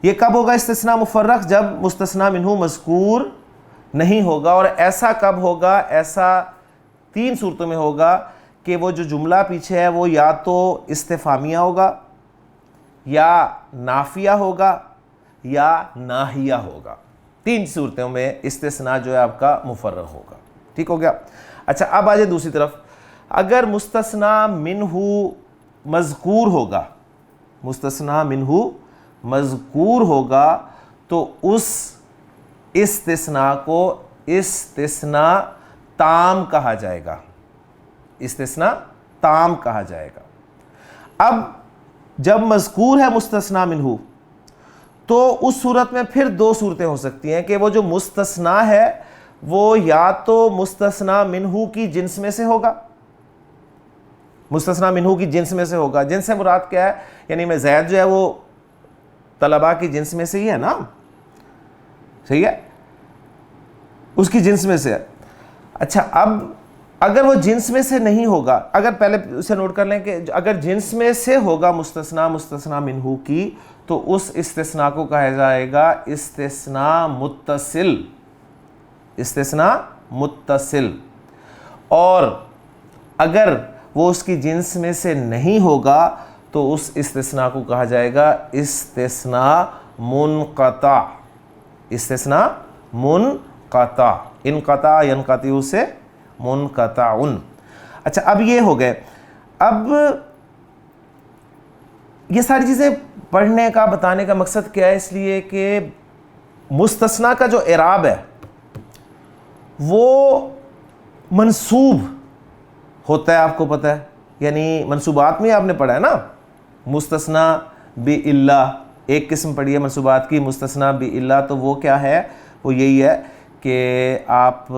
یہ کب ہوگا استثناء مفرغ؟ جب مستثنیٰ منہ مذکور نہیں ہوگا. اور ایسا کب ہوگا؟ ایسا تین صورتوں میں ہوگا کہ وہ جو جملہ پیچھے ہے وہ یا تو استفہامیہ ہوگا, یا نافیہ ہوگا, یا ناہیہ ہوگا. تین صورتوں میں استثناء جو ہے آپ کا مفرغ ہوگا. ٹھیک ہو گیا. اچھا, اب آ جائے دوسری طرف. اگر مستثنیٰ منہ مذکور ہوگا, مستثنیٰ منہ مذکور ہوگا تو اس استثناء کو استثناء تام کہا جائے گا. استثناء تام کہا جائے گا. اب جب مذکور ہے مستثنا منہو تو اس صورت میں پھر دو صورتیں ہو سکتی ہیں کہ وہ جو مستثنا ہے وہ یا تو مستثنا منہو کی جنس میں سے ہوگا، مستثنا منہو کی جنس میں سے ہوگا. جنس سے مراد کیا ہے؟ یعنی میں زید جو ہے وہ طلباء کی جنس میں سے ہی ہے نا، صحیح ہے، اس کی جنس میں سے ہے. اچھا اب اگر وہ جنس میں سے نہیں ہوگا، اگر پہلے اسے نوٹ کر لیں کہ اگر جنس میں سے ہوگا مستثنا منہو کی تو اس استثناء کو کہا جائے گا استثناء متصل. استثناء متصل. اور اگر وہ اس کی جنس میں سے نہیں ہوگا تو اس استثناء کو کہا جائے گا استثناء منقطع. استثناء منقطع. انقطع ینقطع سے منقطع. اچھا اب یہ ہو گئے. اب یہ ساری چیزیں پڑھنے کا بتانے کا مقصد کیا ہے؟ اس لیے کہ مستثنا کا جو اعراب ہے وہ منصوب ہوتا ہے، آپ کو پتہ ہے، یعنی منصوبات میں آپ نے پڑھا ہے نا، مستثنا بِإِلَّا ایک قسم پڑھی ہے منصوبات کی، مستثنا بِإِلَّا تو وہ کیا ہے؟ وہ یہی ہے کہ آپ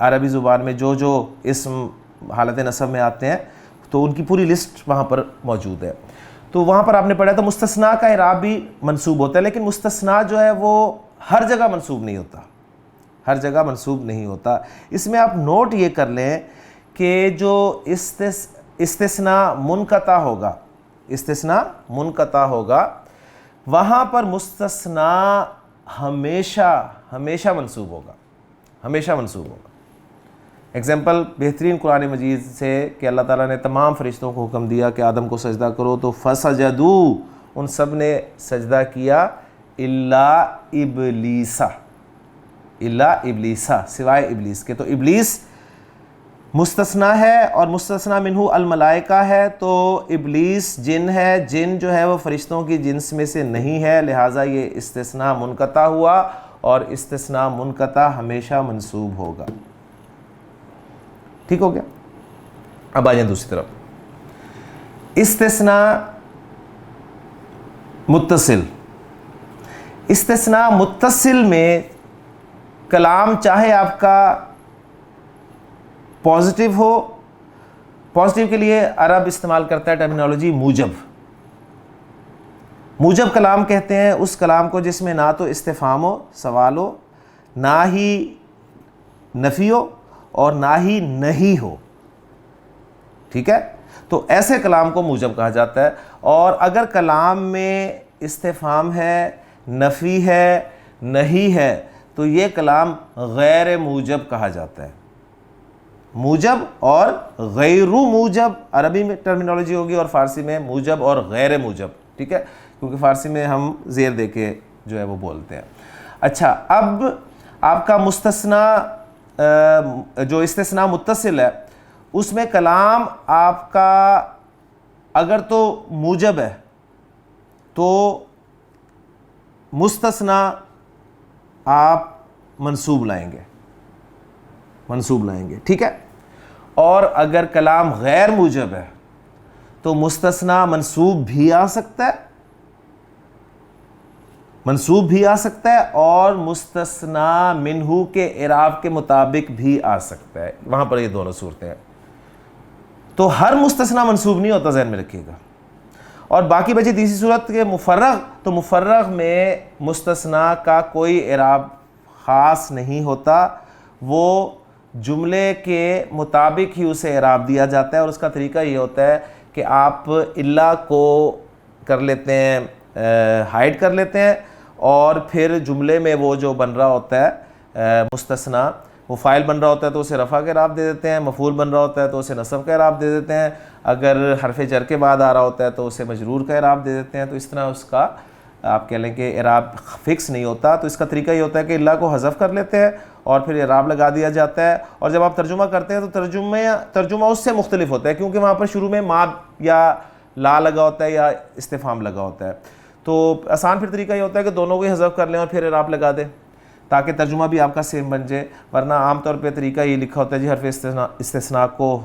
عربی زبان میں جو جو اسم حالت نصب میں آتے ہیں تو ان کی پوری لسٹ وہاں پر موجود ہے. تو وہاں پر آپ نے پڑھا تو مستثنا کا اعراب بھی منصوب ہوتا ہے، لیکن مستثنا جو ہے وہ ہر جگہ منصوب نہیں ہوتا، ہر جگہ منصوب نہیں ہوتا. اس میں آپ نوٹ یہ کر لیں کہ جو استثناء منقطع ہوگا، استثناء منقطع ہوگا وہاں پر مستثنا ہمیشہ منصوب ہوگا، ہمیشہ منصوب ہوگا. ایگزامپل بہترین قرآن مجید سے کہ اللہ تعالیٰ نے تمام فرشتوں کو حکم دیا کہ آدم کو سجدہ کرو تو فسجدوا، ان سب نے سجدہ کیا الا ابلیسا، الا ابلیسا، سوائے ابلیس کے. تو ابلیس مستثنا ہے اور مستثنا منہو الملائکہ ہے، تو ابلیس جن ہے، جن جو ہے وہ فرشتوں کی جنس میں سے نہیں ہے، لہٰذا یہ استثناء منقطع ہوا اور استثناء منقطع ہمیشہ منصوب ہوگا. ٹھیک ہو گیا؟ اب آ جائیں دوسری طرف. استثناء متصل. استثناء متصل میں کلام چاہے آپ کا پازیٹیو ہو، پازیٹیو کے لیے عرب استعمال کرتا ہے ٹرمینالوجی موجب. موجب کلام کہتے ہیں اس کلام کو جس میں نہ تو استفہام ہو، سوال ہو، نہ ہی نفی ہو اور نہ ہی نہیں ہو. ٹھیک ہے؟ تو ایسے کلام کو موجب کہا جاتا ہے. اور اگر کلام میں استفہام ہے، نفی ہے، نہیں ہے تو یہ کلام غیر موجب کہا جاتا ہے. موجب اور غیر موجب عربی میں ٹرمینالوجی ہوگی اور فارسی میں موجب اور غیر موجب. ٹھیک ہے؟ کیونکہ فارسی میں ہم زیر دے کے جو ہے وہ بولتے ہیں. اچھا اب آپ کا مستثنا جو استثناء متصل ہے اس میں کلام آپ کا اگر تو موجب ہے تو مستثنا آپ منصوب لائیں گے، منصوب لائیں گے. ٹھیک ہے؟ اور اگر کلام غیر موجب ہے تو مستثنا منصوب بھی آ سکتا ہے، منصوب بھی آ سکتا ہے اور مستثنا منہو کے اعراب کے مطابق بھی آ سکتا ہے. وہاں پر یہ دونوں صورتیں ہیں. تو ہر مستثنا منصوب نہیں ہوتا، ذہن میں رکھیے گا. اور باقی بچی تیسری صورت کے مفرغ، تو مفرغ میں مستثنا کا اعراب اعراب خاص نہیں ہوتا، وہ جملے کے مطابق ہی اسے اعراب دیا جاتا ہے. اور اس کا طریقہ یہ ہوتا ہے کہ آپ الا کو کر لیتے ہیں، ہائڈ کر لیتے ہیں، اور پھر جملے میں وہ جو بن رہا ہوتا ہے مستثنا، وہ فاعل بن رہا ہوتا ہے تو اسے رفع کا اعراب دے دیتے ہیں، مفعول بن رہا ہوتا ہے تو اسے نصب کا اعراب دے دیتے ہیں، اگر حرف جر کے بعد آ رہا ہوتا ہے تو اسے مجرور کا اعراب دے دیتے ہیں. تو اس طرح اس کا آپ کہہ لیں کہ اعراب فکس نہیں ہوتا. تو اس کا طریقہ یہ ہوتا ہے کہ الا کو حذف کر لیتے ہیں اور پھر اعراب لگا دیا جاتا ہے. اور جب آپ ترجمہ کرتے ہیں تو ترجمہ اس سے مختلف ہوتا ہے، کیونکہ وہاں پر شروع میں ما یا لا لگا ہوتا ہے یا استفہام لگا ہوتا ہے. تو آسان پھر طریقہ یہ ہوتا ہے کہ دونوں کو ہی حذف کر لیں اور پھر اعراب لگا دیں تاکہ ترجمہ بھی آپ کا سیم بن جائے. ورنہ عام طور پہ طریقہ یہ لکھا ہوتا ہے جی حرف استثناء کو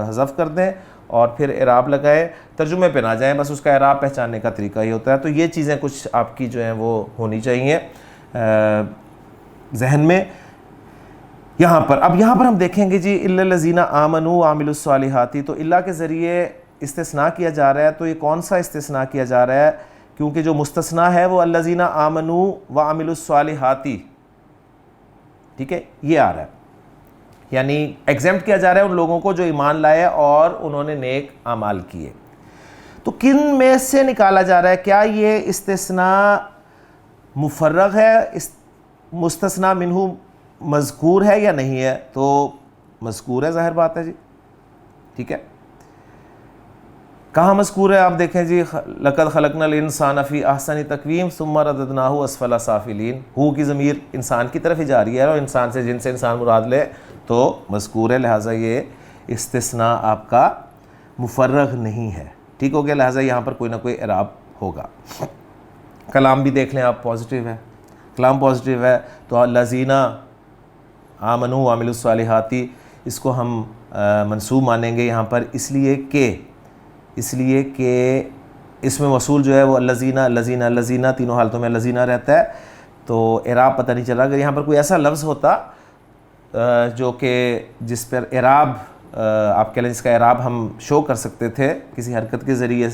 حذف کر دیں اور پھر اعراب لگائیں, ترجمے پہ نہ جائیں, بس اس کا اعراب پہچاننے کا طریقہ یہ ہوتا ہے. تو یہ چیزیں کچھ آپ کی جو ہیں وہ ہونی چاہیے ذہن میں. یہاں پر ہم دیکھیں گے جی الا الذین آمنوا وعملوا الصالحات, تو اللہ کے ذریعے استثناء کیا جا رہا ہے. تو یہ کون سا استثناء کیا جا رہا ہے؟ کیونکہ جو مستثنیٰ ہے وہ الذین آمنوا وعملوا الصالحات, ٹھیک ہے, یہ آ رہا ہے, یعنی ایگزمپٹ کیا جا رہا ہے ان لوگوں کو جو ایمان لائے اور انہوں نے نیک اعمال کیے. تو کن میں سے نکالا جا رہا ہے؟ کیا یہ استثناء مفرغ ہے, مستثنیٰ منہ مذکور ہے یا نہیں ہے؟ تو مذکور ہے, ظاہر بات ہے جی, ٹھیک ہے. کہاں مذکور ہے آپ دیکھیں جی, لقد خلقنا الانسان فی احسن تقویم ثم رددناہ اسفل سافلین. ہو کی ضمیر انسان کی طرف ہی جا رہی ہے, اور انسان سے جن سے انسان مراد لے تو مذکور ہے, لہٰذا یہ استثناء آپ کا مفرغ نہیں ہے, ٹھیک ہو گیا. لہٰذا یہاں پر کوئی نہ کوئی اعراب ہوگا. کلام بھی دیکھ لیں آپ, پازیٹیو ہے, کلام پازیٹیو ہے, تو الذین آمنوا وعملوا الصالحات اس کو ہم منصوب مانیں گے یہاں پر, اس لیے کہ اس میں موصول جو ہے وہ الذین تینوں حالتوں میں الذین رہتا ہے. تو اعراب پتہ نہیں چلا. اگر یہاں پر کوئی ایسا لفظ ہوتا جو کہ جس پر اعراب آپ کہہ لیں, جس کا اعراب ہم شو کر سکتے تھے کسی حرکت کے ذریعے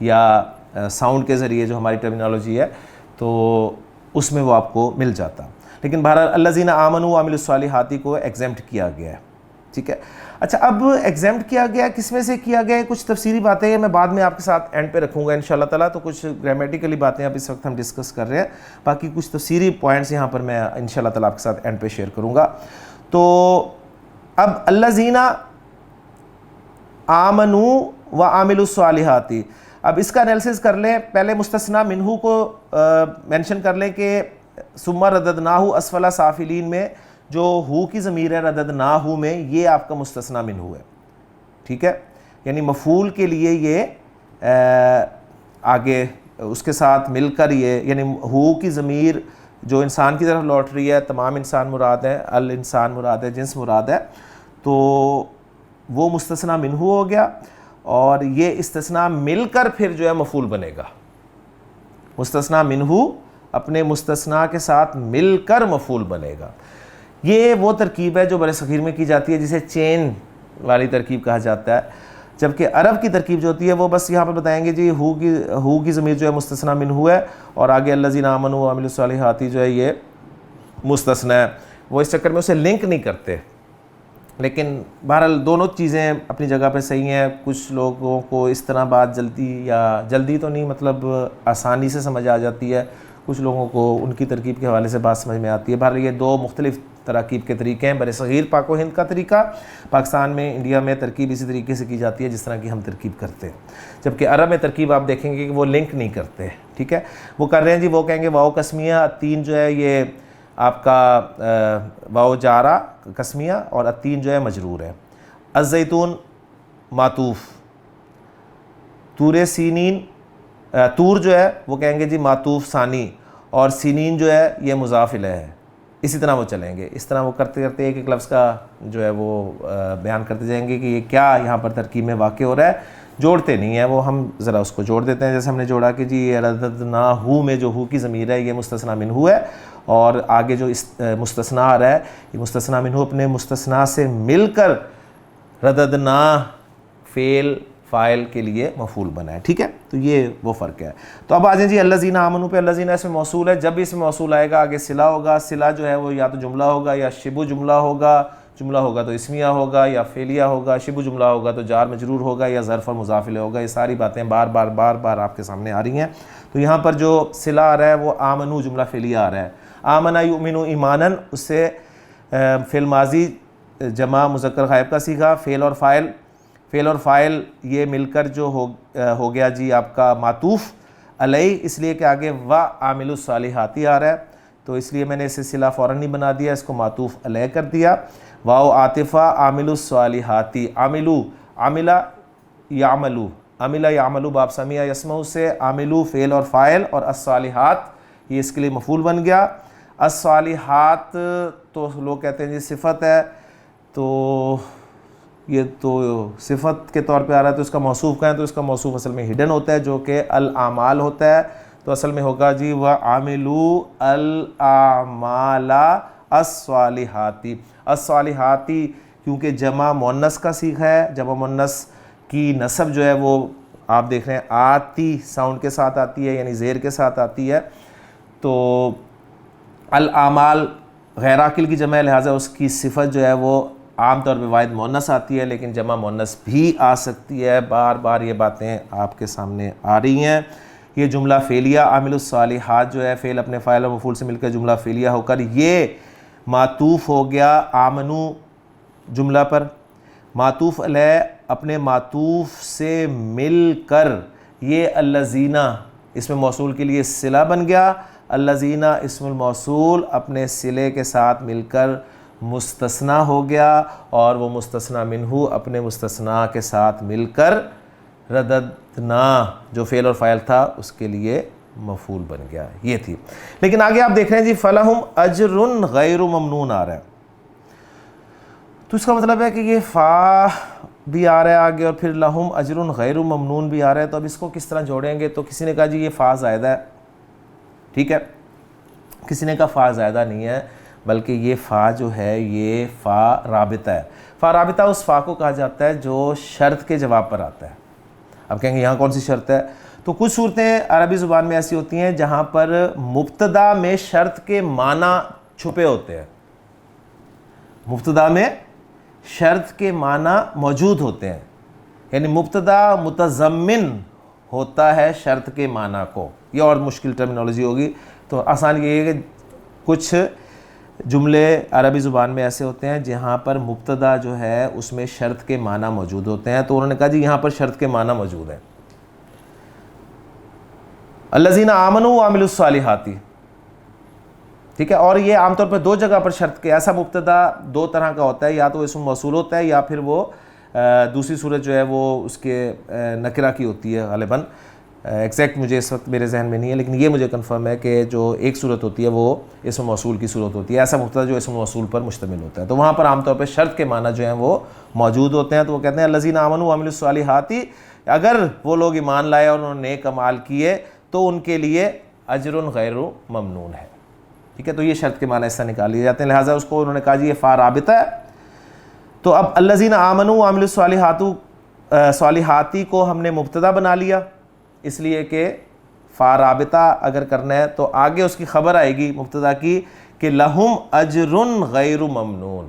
یا ساؤنڈ کے ذریعے, جو ہماری ٹرمینالوجی ہے, تو اس میں وہ آپ کو مل جاتا. لیکن بہرحال الذین آمنوا وعملوا الصالحات کو ایگزمپٹ کیا گیا ہے, ٹھیک ہے. اچھا, اب ایگزامپٹ کیا گیا, کس میں سے کیا گیا؟ کچھ تفسیری باتیں میں بعد میں آپ کے ساتھ اینڈ پہ رکھوں گا انشاءاللہ تعالیٰ. تو کچھ گرامیٹیکلی باتیں اب اس وقت ہم ڈسکس کر رہے ہیں, باقی کچھ تفسیری پوائنٹس یہاں پر میں انشاءاللہ تعالیٰ آپ کے ساتھ اینڈ پہ شیئر کروں گا. تو اب الذین آمنوا وعملوا الصالحات, اب اس کا انالیسس کر لیں. پہلے مستثنیٰ منہ کو مینشن کر لیں کہ ثم رددناہ اسفل سافلین میں جو ہو کی ضمیر ہے رددناہ میں, یہ آپ کا مستثنیٰ منہ ہے, ٹھیک ہے. یعنی مفعول کے لیے یہ آگے اس کے ساتھ مل کر یہ, یعنی ہو کی ضمیر جو انسان کی طرف لوٹ رہی ہے, تمام انسان مراد ہے, الانسان مراد ہے, جنس مراد ہے, تو وہ مستثنیٰ منہ ہو گیا. اور یہ استثناء مل کر پھر جو ہے مفعول بنے گا. مستثنیٰ منہ اپنے مستثنیٰ کے ساتھ مل کر مفعول بنے گا. یہ وہ ترکیب ہے جو بر صغیر میں کی جاتی ہے, جسے چین والی ترکیب کہا جاتا ہے. جبکہ عرب کی ترکیب جو ہوتی ہے وہ بس یہاں پر بتائیں گے جی ہو کی ضمیر جو ہے مستثنیٰ منہ ہے, اور آگے الذین آمنوا وعملوا الصالحات جو ہے یہ مستثنیٰ ہے. وہ اس چکر میں اسے لنک نہیں کرتے. لیکن بہرحال دونوں چیزیں اپنی جگہ پہ صحیح ہیں. کچھ لوگوں کو اس طرح بات جلدی تو نہیں, مطلب آسانی سے سمجھ آ جاتی ہے. کچھ لوگوں کو ان کی ترکیب کے حوالے سے بات سمجھ میں آتی ہے. بہرحال یہ دو مختلف تراکیب کے طریقے ہیں. بر صغیر پاک و ہند کا طریقہ, پاکستان میں انڈیا میں ترکیب اسی طریقے سے کی جاتی ہے جس طرح کی ہم ترکیب کرتے ہیں. جبکہ عرب میں ترکیب آپ دیکھیں گے کہ وہ لنک نہیں کرتے, ٹھیک ہے. وہ کر رہے ہیں جی, وہ کہیں گے واو قسمیہ, التین جو ہے یہ آپ کا واو جارہ قسمیہ, اور التین جو ہے مجرور ہے. الزیتون معطوف, تور سینین, تور جو ہے وہ کہیں گے جی معطوف ثانی, اور سینین جو ہے یہ مضاف الیہ ہے. اسی طرح وہ چلیں گے, اس طرح وہ کرتے کرتے ایک ایک لفظ کا جو ہے وہ بیان کرتے جائیں گے کہ یہ کیا یہاں پر ترکیب میں واقع ہو رہا ہے. جوڑتے نہیں ہیں وہ, ہم ذرا اس کو جوڑ دیتے ہیں. جیسے ہم نے جوڑا کہ جی رددناہ میں جو ہو کی ضمیر ہے یہ مستثنیٰ منہ ہے, اور آگے جو مستثنیٰ آ رہا ہے یہ مستثنیٰ منہ اپنے مستثنیٰ سے مل کر رددناہ فعل فاعل کے لیے مفعول بنا ہے, ٹھیک ہے. تو یہ وہ فرق ہے. تو اب آ جائیں جی الذین آمنوا پہ. الذین اس میں موصول ہے, جب بھی اس میں موصول آئے گا آگے صلہ ہوگا. صلہ جو ہے وہ یا تو جملہ ہوگا یا شبہ جملہ ہوگا. جملہ ہوگا تو اسمیہ ہوگا یا فعلیہ ہوگا. شبہ جملہ ہوگا تو جار مجرور ہوگا یا ظرف اور مضاف الیہ ہوگا. یہ ساری باتیں بار بار آپ کے سامنے آ رہی ہیں. تو یہاں پر جو صلہ آ رہا ہے وہ آمنو جملہ فعلیہ آ رہا ہے. آمنا یؤمنو ایمانن, اس سے فعل ماضی جمع مذکر غائب کا صیغہ, فعل اور فاعل یہ مل کر جو ہو گیا جی آپ کا معطوف علیہ, اس لیے کہ آگے وعملوا الصالحات آ رہا ہے. تو اس لیے میں نے اسے صلہ فوراً نہیں بنا دیا, اس کو معطوف علیہ کر دیا. واو عاطفہ عاملوا الصالحات, عاملو عاملہ یعملو, عاملہ یعملو باب سمیع یسمعو سے عاملو فعل اور فاعل, اور الصالحات یہ اس کے لیے مفعول بن گیا. الصالحات تو لوگ کہتے ہیں جی صفت ہے, تو یہ تو صفت کے طور پہ آ رہا ہے تو اس کا موصوف کہیں تو اس کا موصوف اصل میں ہڈن ہوتا ہے جو کہ الاعمال ہوتا ہے. تو اصل میں ہوگا جی وَعَمِلُوا الْأَعْمَالَ الصَّالِحَاتِ. الصالحاتی کیونکہ جمع مؤنث کا صیغہ ہے, جمع مؤنث کی نسب جو ہے وہ آپ دیکھ رہے ہیں آتی ساؤنڈ کے ساتھ آتی ہے, یعنی زیر کے ساتھ آتی ہے. تو الاعمال غیر عاقل کی جمع ہے, لہٰذا اس کی صفت جو ہے وہ عام طور پہ واحد مؤنث آتی ہے, لیکن جمع مؤنث بھی آ سکتی ہے. بار بار یہ باتیں آپ کے سامنے آ رہی ہیں. یہ جملہ فعلیہ عامل الصالحات جو ہے فعل اپنے فاعل و مفعول سے مل کر جملہ فعلیہ ہو کر یہ معطوف ہو گیا آمنو جملہ پر. معطوف علیہ اپنے معطوف سے مل کر یہ الذین اسم موصول کے لیے صلہ بن گیا. الذین اسم الموصول اپنے صلے کے ساتھ مل کر مستثنیٰ ہو گیا, اور وہ مستثنیٰ منہ اپنے مستثنیٰ کے ساتھ مل کر رددنا جو فعل اور فاعل تھا اس کے لیے مفعول بن گیا. یہ تھی. لیکن آگے آپ دیکھ رہے ہیں جی فلہم اجر غیر ممنون آ رہا ہے, تو اس کا مطلب ہے کہ یہ فا بھی آ رہا ہے آگے اور پھر لہم اجر غیر ممنون بھی آ رہا ہے. تو اب اس کو کس طرح جوڑیں گے؟ تو کسی نے کہا جی یہ فا زائدہ ہے, ٹھیک ہے. کسی نے کہا فا زائدہ نہیں ہے بلکہ یہ فا جو ہے یہ فا رابطہ ہے. فا رابطہ اس فا کو کہا جاتا ہے جو شرط کے جواب پر آتا ہے. اب کہیں گے یہاں کون سی شرط ہے؟ تو کچھ صورتیں عربی زبان میں ایسی ہوتی ہیں جہاں پر مبتدا میں شرط کے معنی چھپے ہوتے ہیں. مبتدا میں شرط کے معنی موجود ہوتے ہیں, یعنی مبتدا متضمن ہوتا ہے شرط کے معنی کو. یہ اور مشکل ٹرمینالوجی ہوگی, تو آسان یہ ہے کہ کچھ جملے عربی زبان میں ایسے ہوتے ہیں جہاں پر مبتدا جو ہے اس میں شرط کے معنی موجود ہوتے ہیں. تو انہوں نے کہا جی یہاں پر شرط کے معنی موجود ہیں. الذین آمنوا وعملوا الصالحات, ٹھیک ہے. اور یہ عام طور پر دو جگہ پر شرط کے ایسا مبتدا دو طرح کا ہوتا ہے, یا تو اسم موصول ہوتا ہے یا پھر وہ دوسری صورت جو ہے وہ اس کے نکرہ کی ہوتی ہے غالباً. ایگزیکٹ مجھے اس وقت میرے ذہن میں نہیں ہے, لیکن یہ مجھے کنفرم ہے کہ جو ایک صورت ہوتی ہے وہ اسم موصول کی صورت ہوتی ہے, ایسا مبتدا جو اسم موصول پر مشتمل ہوتا ہے. تو وہاں پر عام طور پہ شرط کے معنی جو ہیں وہ موجود ہوتے ہیں. تو وہ کہتے ہیں الذین آمنوا وعملوا الصالحات, اگر وہ لوگ ایمان لائے اور انہوں نے نیک اعمال کیے تو ان کے لیے اجر غیر ممنون ہے, ٹھیک ہے. تو یہ شرط کے معنی اس سے نکال لیے جاتے ہیں, لہٰذا اس کو انہوں نے کہا جی یہ فا رابطہ ہے. تو اب الذین آمنوا وعملوا الصالحات صالحاتی کو ہم نے مبتدا بنا لیا, اس لیے کہ فا رابطہ اگر کرنا ہے تو آگے اس کی خبر آئے گی مبتدا کی کہ لہم اجر غیر ممنون,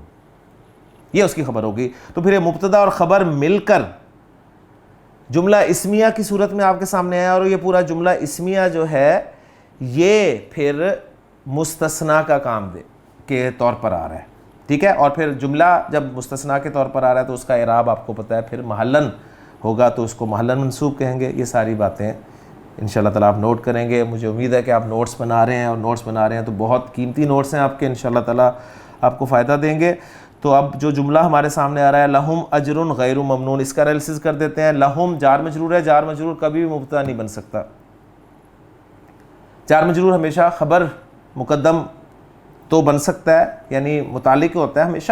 یہ اس کی خبر ہوگی. تو پھر یہ مبتدا اور خبر مل کر جملہ اسمیہ کی صورت میں آپ کے سامنے آیا, اور یہ پورا جملہ اسمیہ جو ہے یہ پھر مستثنیٰ کا کام کے طور پر آ رہا ہے, ٹھیک ہے. اور پھر جملہ جب مستثنیٰ کے طور پر آ رہا ہے تو اس کا اعراب آپ کو پتہ ہے پھر محلن ہوگا, تو اس کو محلن منصوب کہیں گے. یہ ساری باتیں انشاءاللہ تعالیٰ آپ نوٹ کریں گے. مجھے امید ہے کہ آپ نوٹس بنا رہے ہیں, اور نوٹس بنا رہے ہیں تو بہت قیمتی نوٹس ہیں آپ کے, انشاءاللہ تعالیٰ آپ کو فائدہ دیں گے. تو اب جو جملہ ہمارے سامنے آ رہا ہے لہم اجر غیر ممنون, اس کا انالیسس کر دیتے ہیں. لہم جار مجرور ہے, جار مجرور کبھی بھی مبتدا نہیں بن سکتا. جار مجرور ہمیشہ خبر مقدم تو بن سکتا ہے, یعنی متعلق ہوتا ہے ہمیشہ,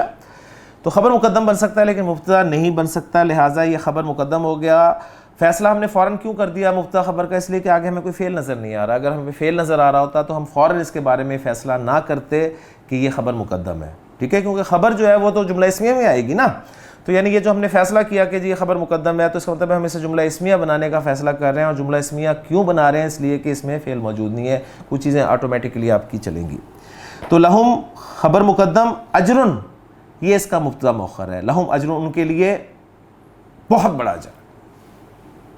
تو خبر مقدم بن سکتا ہے لیکن مبتدا نہیں بن سکتا, لہٰذا یہ خبر مقدم ہو گیا. فیصلہ ہم نے فوراً کیوں کر دیا مبتدا خبر کا؟ اس لیے کہ آگے ہمیں کوئی فعل نظر نہیں آ رہا. اگر ہمیں فعل نظر آ رہا ہوتا تو ہم فوراً اس کے بارے میں فیصلہ نہ کرتے کہ یہ خبر مقدم ہے, ٹھیک ہے, کیونکہ خبر جو ہے وہ تو جملہ اسمیہ میں آئے گی نا. تو یعنی یہ جو ہم نے فیصلہ کیا کہ جی یہ خبر مقدم ہے, تو اس کا مطلب ہے ہم اسے جملہ اسمیہ بنانے کا فیصلہ کر رہے ہیں. اور جملہ اسمیہ کیوں بنا رہے ہیں؟ اس لیے کہ اس میں فعل موجود نہیں ہے, کچھ چیزیں آٹومیٹکلی آپ کی چلیں گی. تو لہم خبر مقدم, اجرن یہ اس کا مبتدا مؤخر ہے. لہم اجرن ان کے لیے بہت بڑا اجر,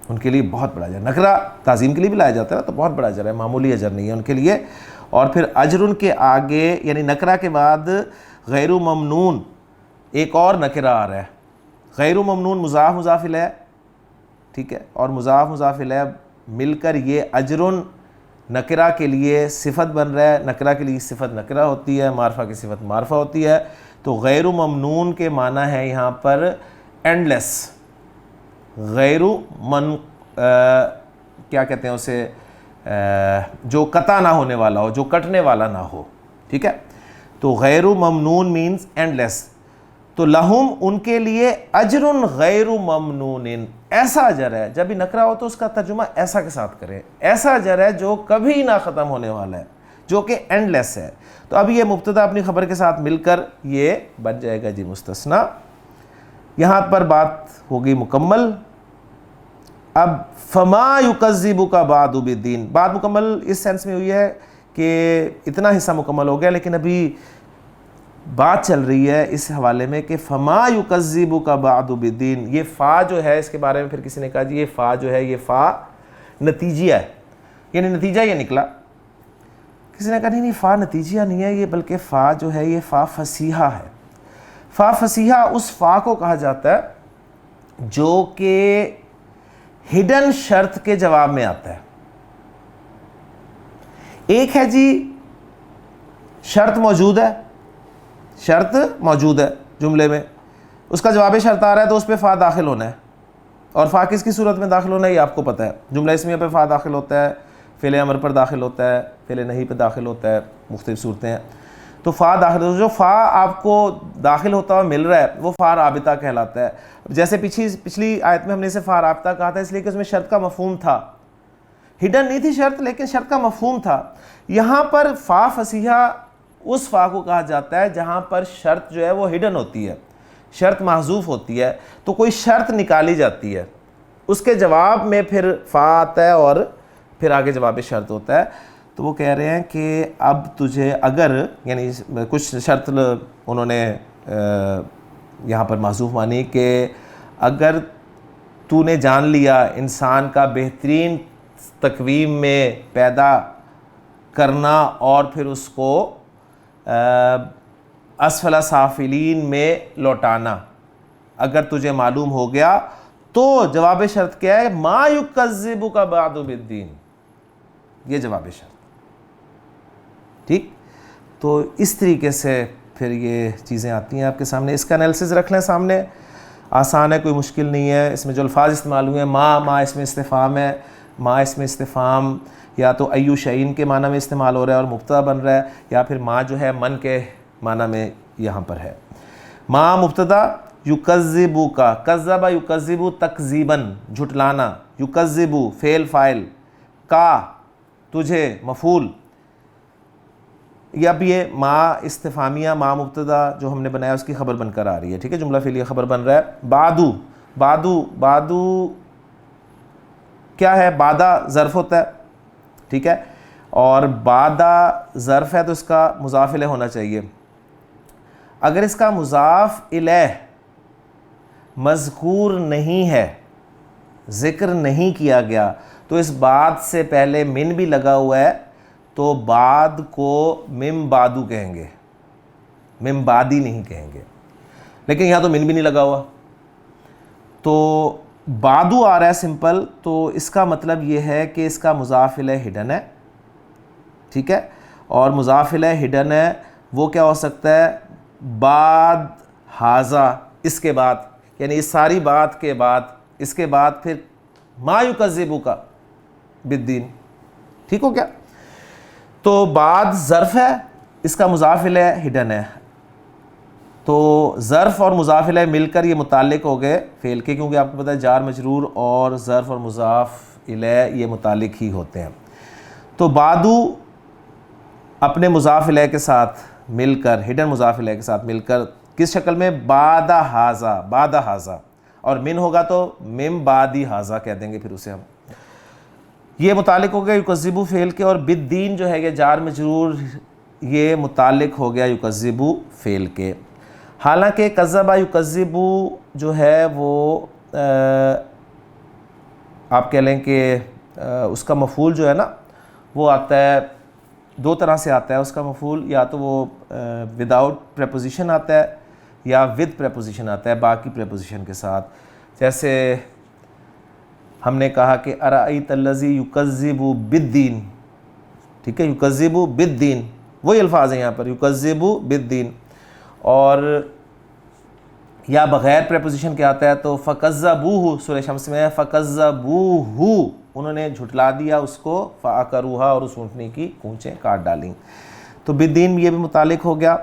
ان کے لیے بہت بڑا اجر. نکرہ تعظیم کے لیے بھی لایا جاتا ہے تو بہت بڑا اجر ہے, معمولی اجر نہیں ہے ان کے لیے. اور پھر اجرن کے آگے یعنی نکرہ کے بعد غیر ممنون ایک اور نکرہ آ رہا ہے. غیر ممنون مضاف مضاف الیہ, ٹھیک ہے, اور مضاف مضاف الیہ مل کر یہ اجرن نکرہ کے لیے صفت بن رہا ہے. نکرہ کے لیے صفت نکرہ ہوتی ہے, معرفہ کی صفت معرفہ ہوتی ہے. تو غیر ممنون کے معنی ہے یہاں پر اینڈ لیس, غیر کیا کہتے ہیں اسے, جو قطع نہ ہونے والا ہو, جو کٹنے والا نہ ہو, ٹھیک ہے. تو غیر ممنون مینز اینڈ لیس. تو لہم ان کے لیے اجر غیر ممنون، ایسا اجر ہے، جب بھی نکرہ ہو تو اس کا ترجمہ ایسا کے ساتھ کریں، ایسا اجر ہے جو کبھی نہ ختم ہونے والا ہے، جو کہ اینڈ لیس ہے۔ تو اب یہ مبتدا اپنی خبر کے ساتھ مل کر یہ بن جائے گا جی مستثنیٰ۔ یہاں پر بات ہوگی مکمل۔ اب فما یکذبک بعد بالدین، بات مکمل اس سینس میں ہوئی ہے کہ اتنا حصہ مکمل ہو گیا، لیکن ابھی بات چل رہی ہے اس حوالے میں کہ فما یکذبک بعد بالدین، یہ فا جو ہے اس کے بارے میں پھر کسی نے کہا جی یہ فا جو ہے یہ فا نتیجیہ ہے، یعنی نتیجہ یہ نکلا۔ کسی نے کہا نہیں فا نتیجیہ نہیں ہے یہ، بلکہ فا جو ہے یہ فا فصیحہ ہے۔ فا فصیحہ اس فا کو کہا جاتا ہے جو کہ ہڈن شرط کے جواب میں آتا ہے۔ ایک ہے جی شرط موجود ہے، شرط موجود ہے جملے میں، اس کا جواب شرط آ رہا ہے تو اس پہ فا داخل ہونا ہے، اور فا کس کی صورت میں داخل ہونا ہے یہ آپ کو پتہ ہے۔ جملہ اسمیہ پہ فا داخل ہوتا ہے، فعل امر پر داخل ہوتا ہے، فعل نہی پہ داخل ہوتا ہے، مختلف صورتیں ہیں۔ تو فا داخل جو فا آپ کو داخل ہوتا ہوا مل رہا ہے وہ فا رابطہ کہلاتا ہے۔ جیسے پچھلی آیت میں ہم نے اسے فا رابطہ کہا تھا اس لیے کہ اس میں شرط کا مفہوم تھا، ہڈن نہیں تھی شرط لیکن شرط کا مفہوم تھا۔ یہاں پر فا فصیحہ اس فا کو کہا جاتا ہے جہاں پر شرط جو ہے وہ ہڈن ہوتی ہے، شرط محذوف ہوتی ہے، تو کوئی شرط نکالی جاتی ہے، اس کے جواب میں پھر فا آتا ہے اور پھر آگے جواب شرط ہوتا ہے۔ تو وہ کہہ رہے ہیں کہ اب تجھے اگر، یعنی کچھ شرط انہوں نے یہاں پر محذوف مانی کہ اگر تو نے جان لیا انسان کا بہترین تقویم میں پیدا کرنا اور پھر اس کو اسفل سافلین میں لوٹانا، اگر تجھے معلوم ہو گیا تو جواب شرط کیا ہے؟ ما یکذبک بعد بالدین، یہ جواب شرط۔ ٹھیک، تو اس طریقے سے پھر یہ چیزیں آتی ہیں آپ کے سامنے، اس کا انالیسز رکھ لیں سامنے، آسان ہے، کوئی مشکل نہیں ہے۔ اس میں جو الفاظ استعمال ہوئے ہیں، ما اس میں استفہام ہے، ما اس میں استفہام یا تو ایو شعین کے معنی میں استعمال ہو رہا ہے اور مبتدا بن رہا ہے، یا پھر ما جو ہے من کے معنی میں یہاں پر ہے۔ ما مبتدا، یکذبو کا، کذب یکذبو تکذیباً جھٹلانا، یکذبو فعل فاعل، کا تجھے مفعول، یا اب یہ ما استفہامیہ ما مبتدا جو ہم نے بنایا اس کی خبر بن کر آ رہی ہے، ٹھیک ہے، جملہ فعلیہ خبر بن رہا ہے۔ بعدو کیا ہے؟ بعدہ ظرف ہوتا ہے، ٹھیک ہے، اور بعدہ ظرف ہے تو اس کا مضاف الیہ ہونا چاہیے۔ اگر اس کا مضاف الیہ مذکور نہیں ہے، ذکر نہیں کیا گیا، تو اس بعد سے پہلے من بھی لگا ہوا ہے تو بعد کو مم بعدو کہیں گے، مم بعدی نہیں کہیں گے، لیکن یہاں تو من بھی نہیں لگا ہوا تو بعدو آ رہا ہے سمپل، تو اس کا مطلب یہ ہے کہ اس کا مضاف الیہ ہڈن ہے، ٹھیک ہے، اور مضاف الیہ ہڈن ہے وہ کیا ہو سکتا ہے؟ بعد حاذا، اس کے بعد، یعنی اس ساری بات کے بعد، اس کے بعد پھر ما یکذبک بالدین، ٹھیک ہو کیا؟ تو بعد ظرف ہے، اس کا مضاف الیہ ہڈن ہے، تو ظرف اور مضاف الیہ مل کر یہ متعلق ہو گئے فعل کے، کیونکہ آپ کو پتہ ہے جار مجرور اور ظرف اور مضاف الیہ یہ متعلق ہی ہوتے ہیں۔ تو بعدو اپنے مضاف الیہ کے ساتھ مل کر، ہڈن مضاف الیہ کے ساتھ مل کر کس شکل میں؟ بعد حاذا، اور من ہوگا تو مم بعدی حاذا کہہ دیں گے پھر اسے ہم۔ یہ متعلق ہو گیا یکذبو فعل کے، اور بالدین جو ہے یہ جار مجرور یہ متعلق ہو گیا یکذبو فعل کے۔ حالانکہ کذب یکذبو جو ہے وہ آپ کہہ لیں کہ اس کا مفعول جو ہے نا وہ آتا ہے دو طرح سے آتا ہے، اس کا مفعول یا تو وہ وداؤٹ پریپوزیشن آتا ہے یا ود پریپوزیشن آتا ہے، باقی پریپوزیشن کے ساتھ۔ جیسے ہم نے کہا کہ ارأیت الذی یکذب بالدین، ٹھیک ہے، یکذب بالدین، وہی الفاظ ہیں یہاں پر، یکذب بالدین۔ اور یا بغیر پریپوزیشن کے آتا ہے تو فکذبوہ، سورہ شمس میں ہے فکذبوہ، انہوں نے جھٹلا دیا اس کو، فعقروہا، اور اس اونٹنی کی کونچیں کاٹ ڈالیں۔ تو بالدین یہ بھی متعلق ہو گیا۔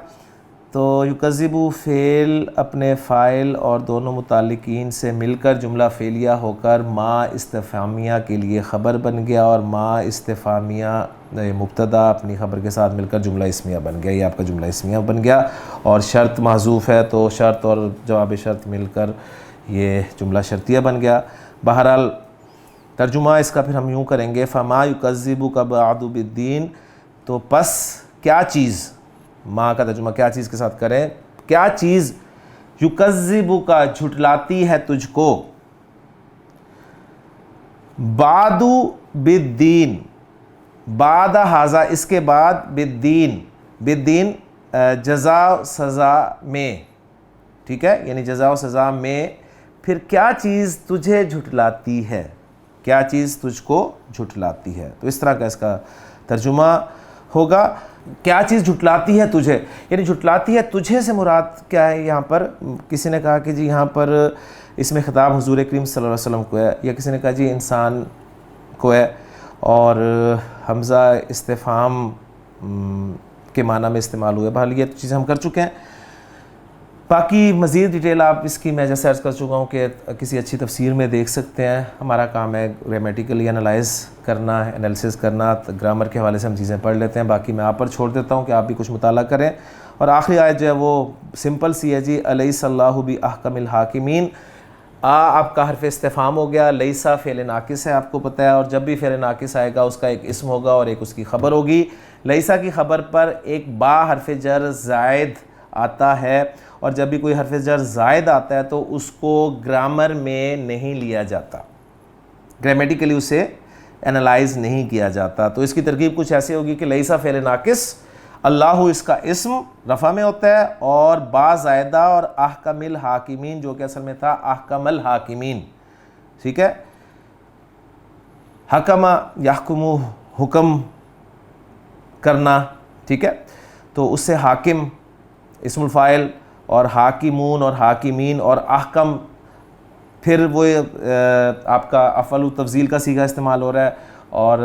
تو یکذبو فعل اپنے فاعل اور دونوں متعلقین سے مل کر جملہ فعلیہ ہو کر ما استفہامیہ کے لیے خبر بن گیا، اور ما استفہامیہ مبتدا اپنی خبر کے ساتھ مل کر جملہ اسمیہ بن گیا. یہ آپ کا جملہ اسمیہ بن گیا، اور شرط محذوف ہے تو شرط اور جواب شرط مل کر یہ جملہ شرطیہ بن گیا. بہرحال ترجمہ اس کا پھر ہم یوں کریں گے، فما یکذبک بعد بالدین، تو پس کیا چیز، ماں کا ترجمہ کیا چیز کے ساتھ کریں، کیا چیز یکذبک جھٹلاتی ہے تجھ کو، بعد بالدین، بعد ھذا اس کے بعد، بالدین، بالدین جزا و سزا میں، ٹھیک ہے، یعنی جزا و سزا میں پھر کیا چیز تجھے جھٹلاتی ہے، کیا چیز تجھ کو جھٹلاتی ہے. تو اس طرح کا اس کا ترجمہ ہوگا. کیا چیز جھٹلاتی ہے تجھے، یعنی جھٹلاتی ہے تجھے سے مراد کیا ہے یہاں پر. کسی نے کہا کہ جی یہاں پر اس میں خطاب حضور کریم صلی اللہ علیہ وسلم کو ہے، یا کسی نے کہا جی انسان کو ہے، اور حمزہ استفہام کے معنی میں استعمال ہوئے. بہرحال یہ چیزیں ہم کر چکے ہیں. باقی مزید ڈیٹیل آپ اس کی میں جیسے عرض کر چکا ہوں کہ کسی اچھی تفسیر میں دیکھ سکتے ہیں. ہمارا کام ہے گرامیٹیکلی انالائز کرنا، انالیسس کرنا، گرامر کے حوالے سے ہم چیزیں پڑھ لیتے ہیں. باقی میں آپ پر چھوڑ دیتا ہوں کہ آپ بھی کچھ مطالعہ کریں. اور آخری آیت جو ہے وہ سمپل سی ہے جی، الیس اللہ باحکم الحاکمین. آپ کا حرف استفہام ہو گیا. لیسا فعل ناقص ہے، آپ کو پتہ ہے، اور جب بھی فعل ناقص آئے گا اس کا ایک اسم ہوگا اور ایک اس کی خبر ہوگی. لیسا کی خبر پر ایک با حرف جر زائد آتا ہے، اور جب بھی کوئی حرف جر زائد آتا ہے تو اس کو گرامر میں نہیں لیا جاتا، گرامیٹیکلی اسے انالائز نہیں کیا جاتا. تو اس کی ترکیب کچھ ایسے ہوگی کہ لیسا فعل ناقص، اللہ اس کا اسم رفع میں ہوتا ہے، اور با زائدہ، اور احکم الحاکمین جو کہ اصل میں تھا احکم الحاکمین، ٹھیک ہے. حکم یحکم حکم کرنا، ٹھیک ہے. تو اس سے حاکم اسم الفاعل، اور حاکمون اور حاکمین اور احکم، پھر وہ آپ کا افعل و تفضیل کا صیغہ استعمال ہو رہا ہے، اور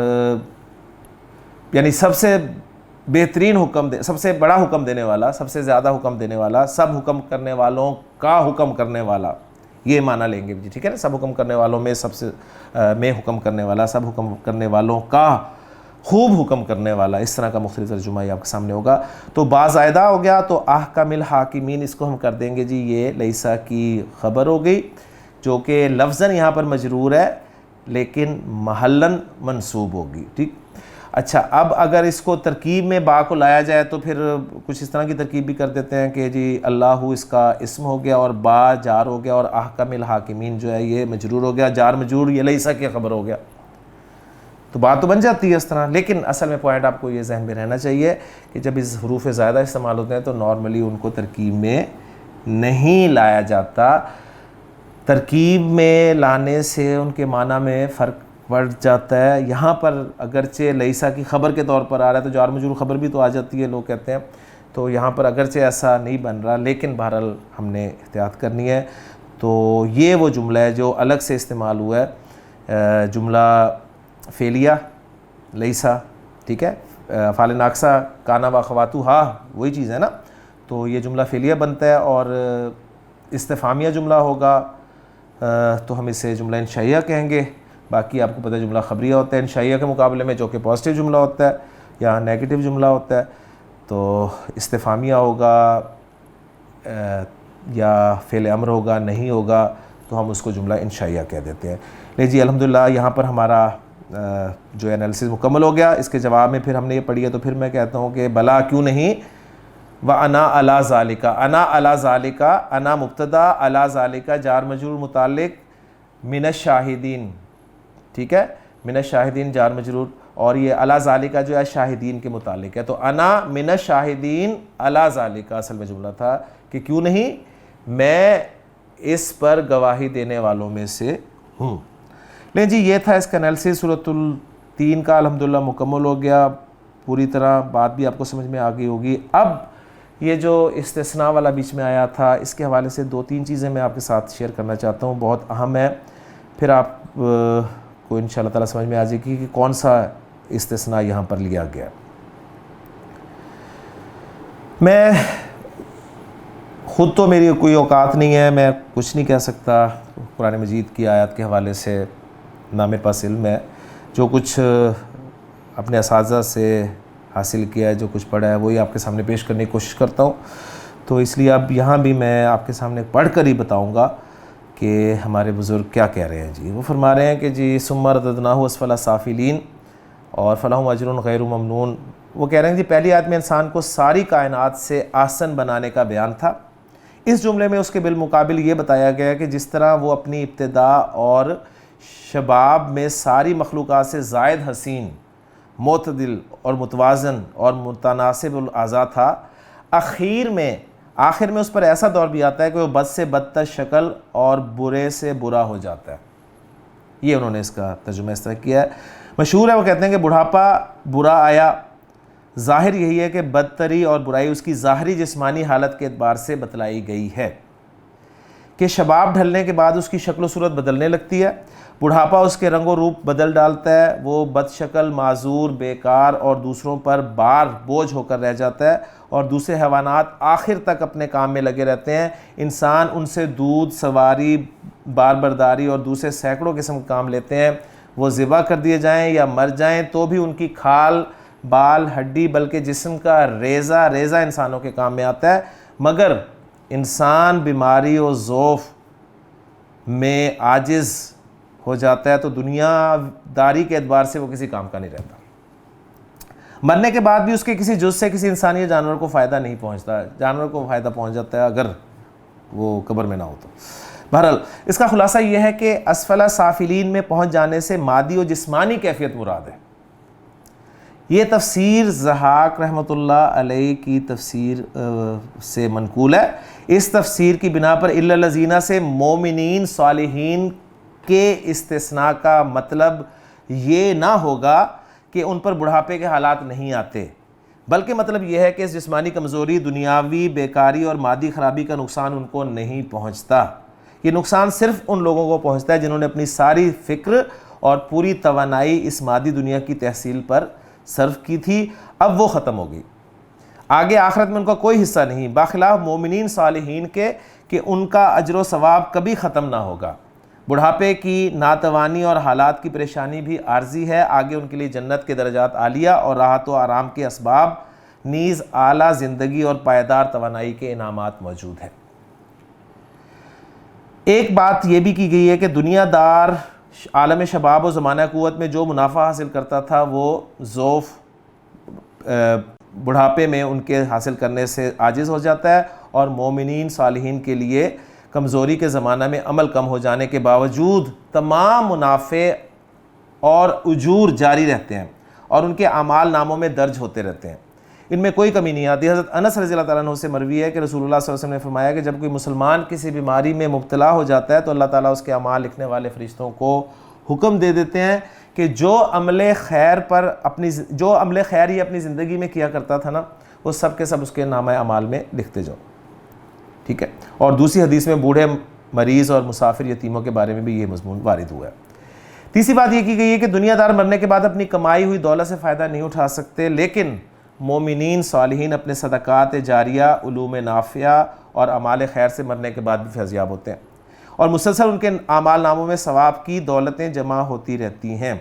یعنی سب سے بہترین حکم سب سے بڑا حکم دینے والا، سب سے زیادہ حکم دینے والا، سب حکم کرنے والوں کا حکم کرنے والا، یہ معنی لیں گے جی، ٹھیک ہے نا. سب حکم کرنے والوں میں سب سے میں حکم کرنے والا، سب حکم کرنے والوں کا خوب حکم کرنے والا. اس طرح کا مختلف ترجمہ یہ آپ کے سامنے ہوگا. تو با زائدہ ہو گیا تو احکم الحاکمین، اس کو ہم کر دیں گے جی یہ لیسا کی خبر ہو گئی، جو کہ لفظاً یہاں پر مجرور ہے لیکن محلاً منصوب ہوگی. ٹھیک. اچھا، اب اگر اس کو ترکیب میں با کو لایا جائے تو پھر کچھ اس طرح کی ترکیب بھی کر دیتے ہیں کہ جی اللہ اس کا اسم ہو گیا، اور با جار ہو گیا، اور احکم الحاکمین جو ہے یہ مجرور ہو گیا، جار مجرور یہ لیسا کی خبر ہو گیا. تو بات تو بن جاتی ہے اس طرح. لیکن اصل میں پوائنٹ آپ کو یہ ذہن میں رہنا چاہیے کہ جب اس حروف زائدہ استعمال ہوتے ہیں تو نارملی ان کو ترکیب میں نہیں لایا جاتا. ترکیب میں لانے سے ان کے معنی میں فرق پڑ جاتا ہے. یہاں پر اگرچہ لیسا کی خبر کے طور پر آ رہا ہے تو جار مجرور خبر بھی تو آ جاتی ہے، لوگ کہتے ہیں. تو یہاں پر اگرچہ ایسا نہیں بن رہا، لیکن بہرحال ہم نے احتیاط کرنی ہے. تو یہ وہ جملہ ہے جو الگ سے استعمال ہوا ہے، جملہ فعلیہ لیسا، ٹھیک ہے. افعال ناقصہ کانا و اخواتھا وہی چیز ہے نا. تو یہ جملہ فعلیہ بنتا ہے، اور استفہامیہ جملہ ہوگا تو ہم اسے جملہ انشائیہ کہیں گے. باقی آپ کو پتہ ہے جملہ خبریہ ہوتا ہے انشائیہ کے مقابلے میں، جو کہ پازیٹیو جملہ ہوتا ہے یا نیگیٹو جملہ ہوتا ہے. تو استفہامیہ ہوگا یا فعل امر ہوگا، نہیں ہوگا تو ہم اس کو جملہ انشائیہ کہہ دیتے ہیں. لے جی الحمدللہ یہاں پر ہمارا جو انالیسس مکمل ہو گیا. اس کے جواب میں پھر ہم نے یہ پڑھی ہے تو پھر میں کہتا ہوں کہ بلا کیوں نہیں، وَأَنَا عَلَىٰ ذَلِكَ، انا علی ذالک، انا مبتدا، علی ذالک جار مجرور متعلق من الشاہدین، ٹھیک ہے، من الشاہدین جار مجرور، اور یہ علی ذالک جو ہے شاہدین کے متعلق ہے. تو انا من الشاہدین علی ذالک اصل میں جملہ تھا کہ کیوں نہیں، میں اس پر گواہی دینے والوں میں سے ہوں. لیں جی یہ تھا اس کا انالیسس سورۃ التین کا. الحمدللہ مکمل ہو گیا پوری طرح، بات بھی آپ کو سمجھ میں آ گئی ہوگی. اب یہ جو استثناء والا بیچ میں آیا تھا، اس کے حوالے سے 2-3 چیزیں میں آپ کے ساتھ شیئر کرنا چاہتا ہوں، بہت اہم ہے. پھر آپ کو انشاءاللہ تعالیٰ سمجھ میں آ جائے گی کہ کون سا استثناء یہاں پر لیا گیا. میں خود تو میری کوئی اوقات نہیں ہے، میں کچھ نہیں کہہ سکتا قرآن مجید کی آیات کے حوالے سے، نہ میرے پاس علم ہے. جو کچھ اپنے اساتذہ سے حاصل کیا ہے، جو کچھ پڑھا ہے، وہی آپ کے سامنے پیش کرنے کی کوشش کرتا ہوں. تو اس لیے اب یہاں بھی میں آپ کے سامنے پڑھ کر ہی بتاؤں گا کہ ہمارے بزرگ کیا کہہ رہے ہیں. جی وہ فرما رہے ہیں کہ جی ثم رددناہ اسفل سافلین اور فلہم اجر غیر ممنون. وہ کہہ رہے ہیں جی پہلی آیت میں انسان کو ساری کائنات سے آسن بنانے کا بیان تھا. اس جملے میں اس کے بالمقابل یہ بتایا گیا کہ جس طرح وہ اپنی ابتدا اور شباب میں ساری مخلوقات سے زائد حسین، معتدل اور متوازن اور متناسب الاعضاء تھا، آخر میں اس پر ایسا دور بھی آتا ہے کہ وہ بد سے بدتر شکل اور برے سے برا ہو جاتا ہے. یہ انہوں نے اس کا ترجمہ اس طرح کیا ہے. مشہور ہے، وہ کہتے ہیں کہ بڑھاپا برا آیا، ظاہر یہی ہے کہ بدتری اور برائی اس کی ظاہری جسمانی حالت کے اعتبار سے بتلائی گئی ہے کہ شباب ڈھلنے کے بعد اس کی شکل و صورت بدلنے لگتی ہے. بڑھاپا اس کے رنگ و روپ بدل ڈالتا ہے، وہ بد شکل، معذور، بیکار اور دوسروں پر بوجھ ہو کر رہ جاتا ہے، اور دوسرے حیوانات آخر تک اپنے کام میں لگے رہتے ہیں. انسان ان سے دودھ، سواری، بار برداری اور دوسرے سینکڑوں قسم کے کام لیتے ہیں. وہ ذبح کر دیے جائیں یا مر جائیں تو بھی ان کی کھال، بال، ہڈی بلکہ جسم کا ریزہ انسانوں کے کام میں آتا ہے. مگر انسان بیماری و ضعف میں عاجز ہو جاتا ہے تو دنیا داری کے اعتبار سے وہ کسی کام کا نہیں رہتا. مرنے کے بعد بھی اس کے کسی جز سے کسی انسانی یا جانور کو فائدہ نہیں پہنچتا. جانور کو فائدہ پہنچ جاتا ہے اگر وہ قبر میں نہ ہو تو. بہرحال اس کا خلاصہ یہ ہے کہ اسفل سافلین میں پہنچ جانے سے مادی و جسمانی کیفیت مراد ہے. یہ تفسیر ضحاک رحمۃ اللہ علیہ کی تفسیر سے منقول ہے. اس تفسیر کی بنا پر الا الذین سے مومنین صالحین کے استثناء کا مطلب یہ نہ ہوگا کہ ان پر بڑھاپے کے حالات نہیں آتے، بلکہ مطلب یہ ہے کہ اس جسمانی کمزوری، دنیاوی بیکاری اور مادی خرابی کا نقصان ان کو نہیں پہنچتا. یہ نقصان صرف ان لوگوں کو پہنچتا ہے جنہوں نے اپنی ساری فکر اور پوری توانائی اس مادی دنیا کی تحصیل پر صرف کی تھی. اب وہ ختم ہو گئی، آگے آخرت میں ان کا کوئی حصہ نہیں، بخلاف مومنین صالحین کے کہ ان کا اجر و ثواب کبھی ختم نہ ہوگا. بڑھاپے کی ناتوانی اور حالات کی پریشانی بھی عارضی ہے، آگے ان کے لیے جنت کے درجات عالیہ اور راحت و آرام کے اسباب نیز اعلیٰ زندگی اور پائیدار توانائی کے انعامات موجود ہیں. ایک بات یہ بھی کی گئی ہے کہ دنیا دار عالم شباب و زمانہ قوت میں جو منافع حاصل کرتا تھا وہ ضعف بڑھاپے میں ان کے حاصل کرنے سے عاجز ہو جاتا ہے، اور مومنین صالحین کے لیے کمزوری کے زمانہ میں عمل کم ہو جانے کے باوجود تمام منافع اور اجور جاری رہتے ہیں اور ان کے اعمال ناموں میں درج ہوتے رہتے ہیں، ان میں کوئی کمی نہیں آتی. حضرت انس رضی اللہ تعالیٰ عنہ سے مروی ہے کہ رسول اللہ صلی اللہ علیہ وسلم نے فرمایا کہ جب کوئی مسلمان کسی بیماری میں مبتلا ہو جاتا ہے تو اللہ تعالیٰ اس کے اعمال لکھنے والے فرشتوں کو حکم دے دیتے ہیں کہ جو عمل خیر ہی اپنی زندگی میں کیا کرتا تھا نا، وہ سب کے سب اس کے نامہ اعمال میں لکھتے جاؤ. ٹھیک ہے. اور دوسری حدیث میں بوڑھے، مریض اور مسافر یتیموں کے بارے میں بھی یہ مضمون وارد ہوا ہے. تیسری بات یہ کی گئی ہے کہ دنیا دار مرنے کے بعد اپنی کمائی ہوئی دولت سے فائدہ نہیں اٹھا سکتے، لیکن مومنین صالحین اپنے صدقات جاریہ، علوم نافعہ اور اعمال خیر سے مرنے کے بعد بھی فیضیاب ہوتے ہیں، اور مسلسل ان کے اعمال ناموں میں ثواب کی دولتیں جمع ہوتی رہتی ہیں.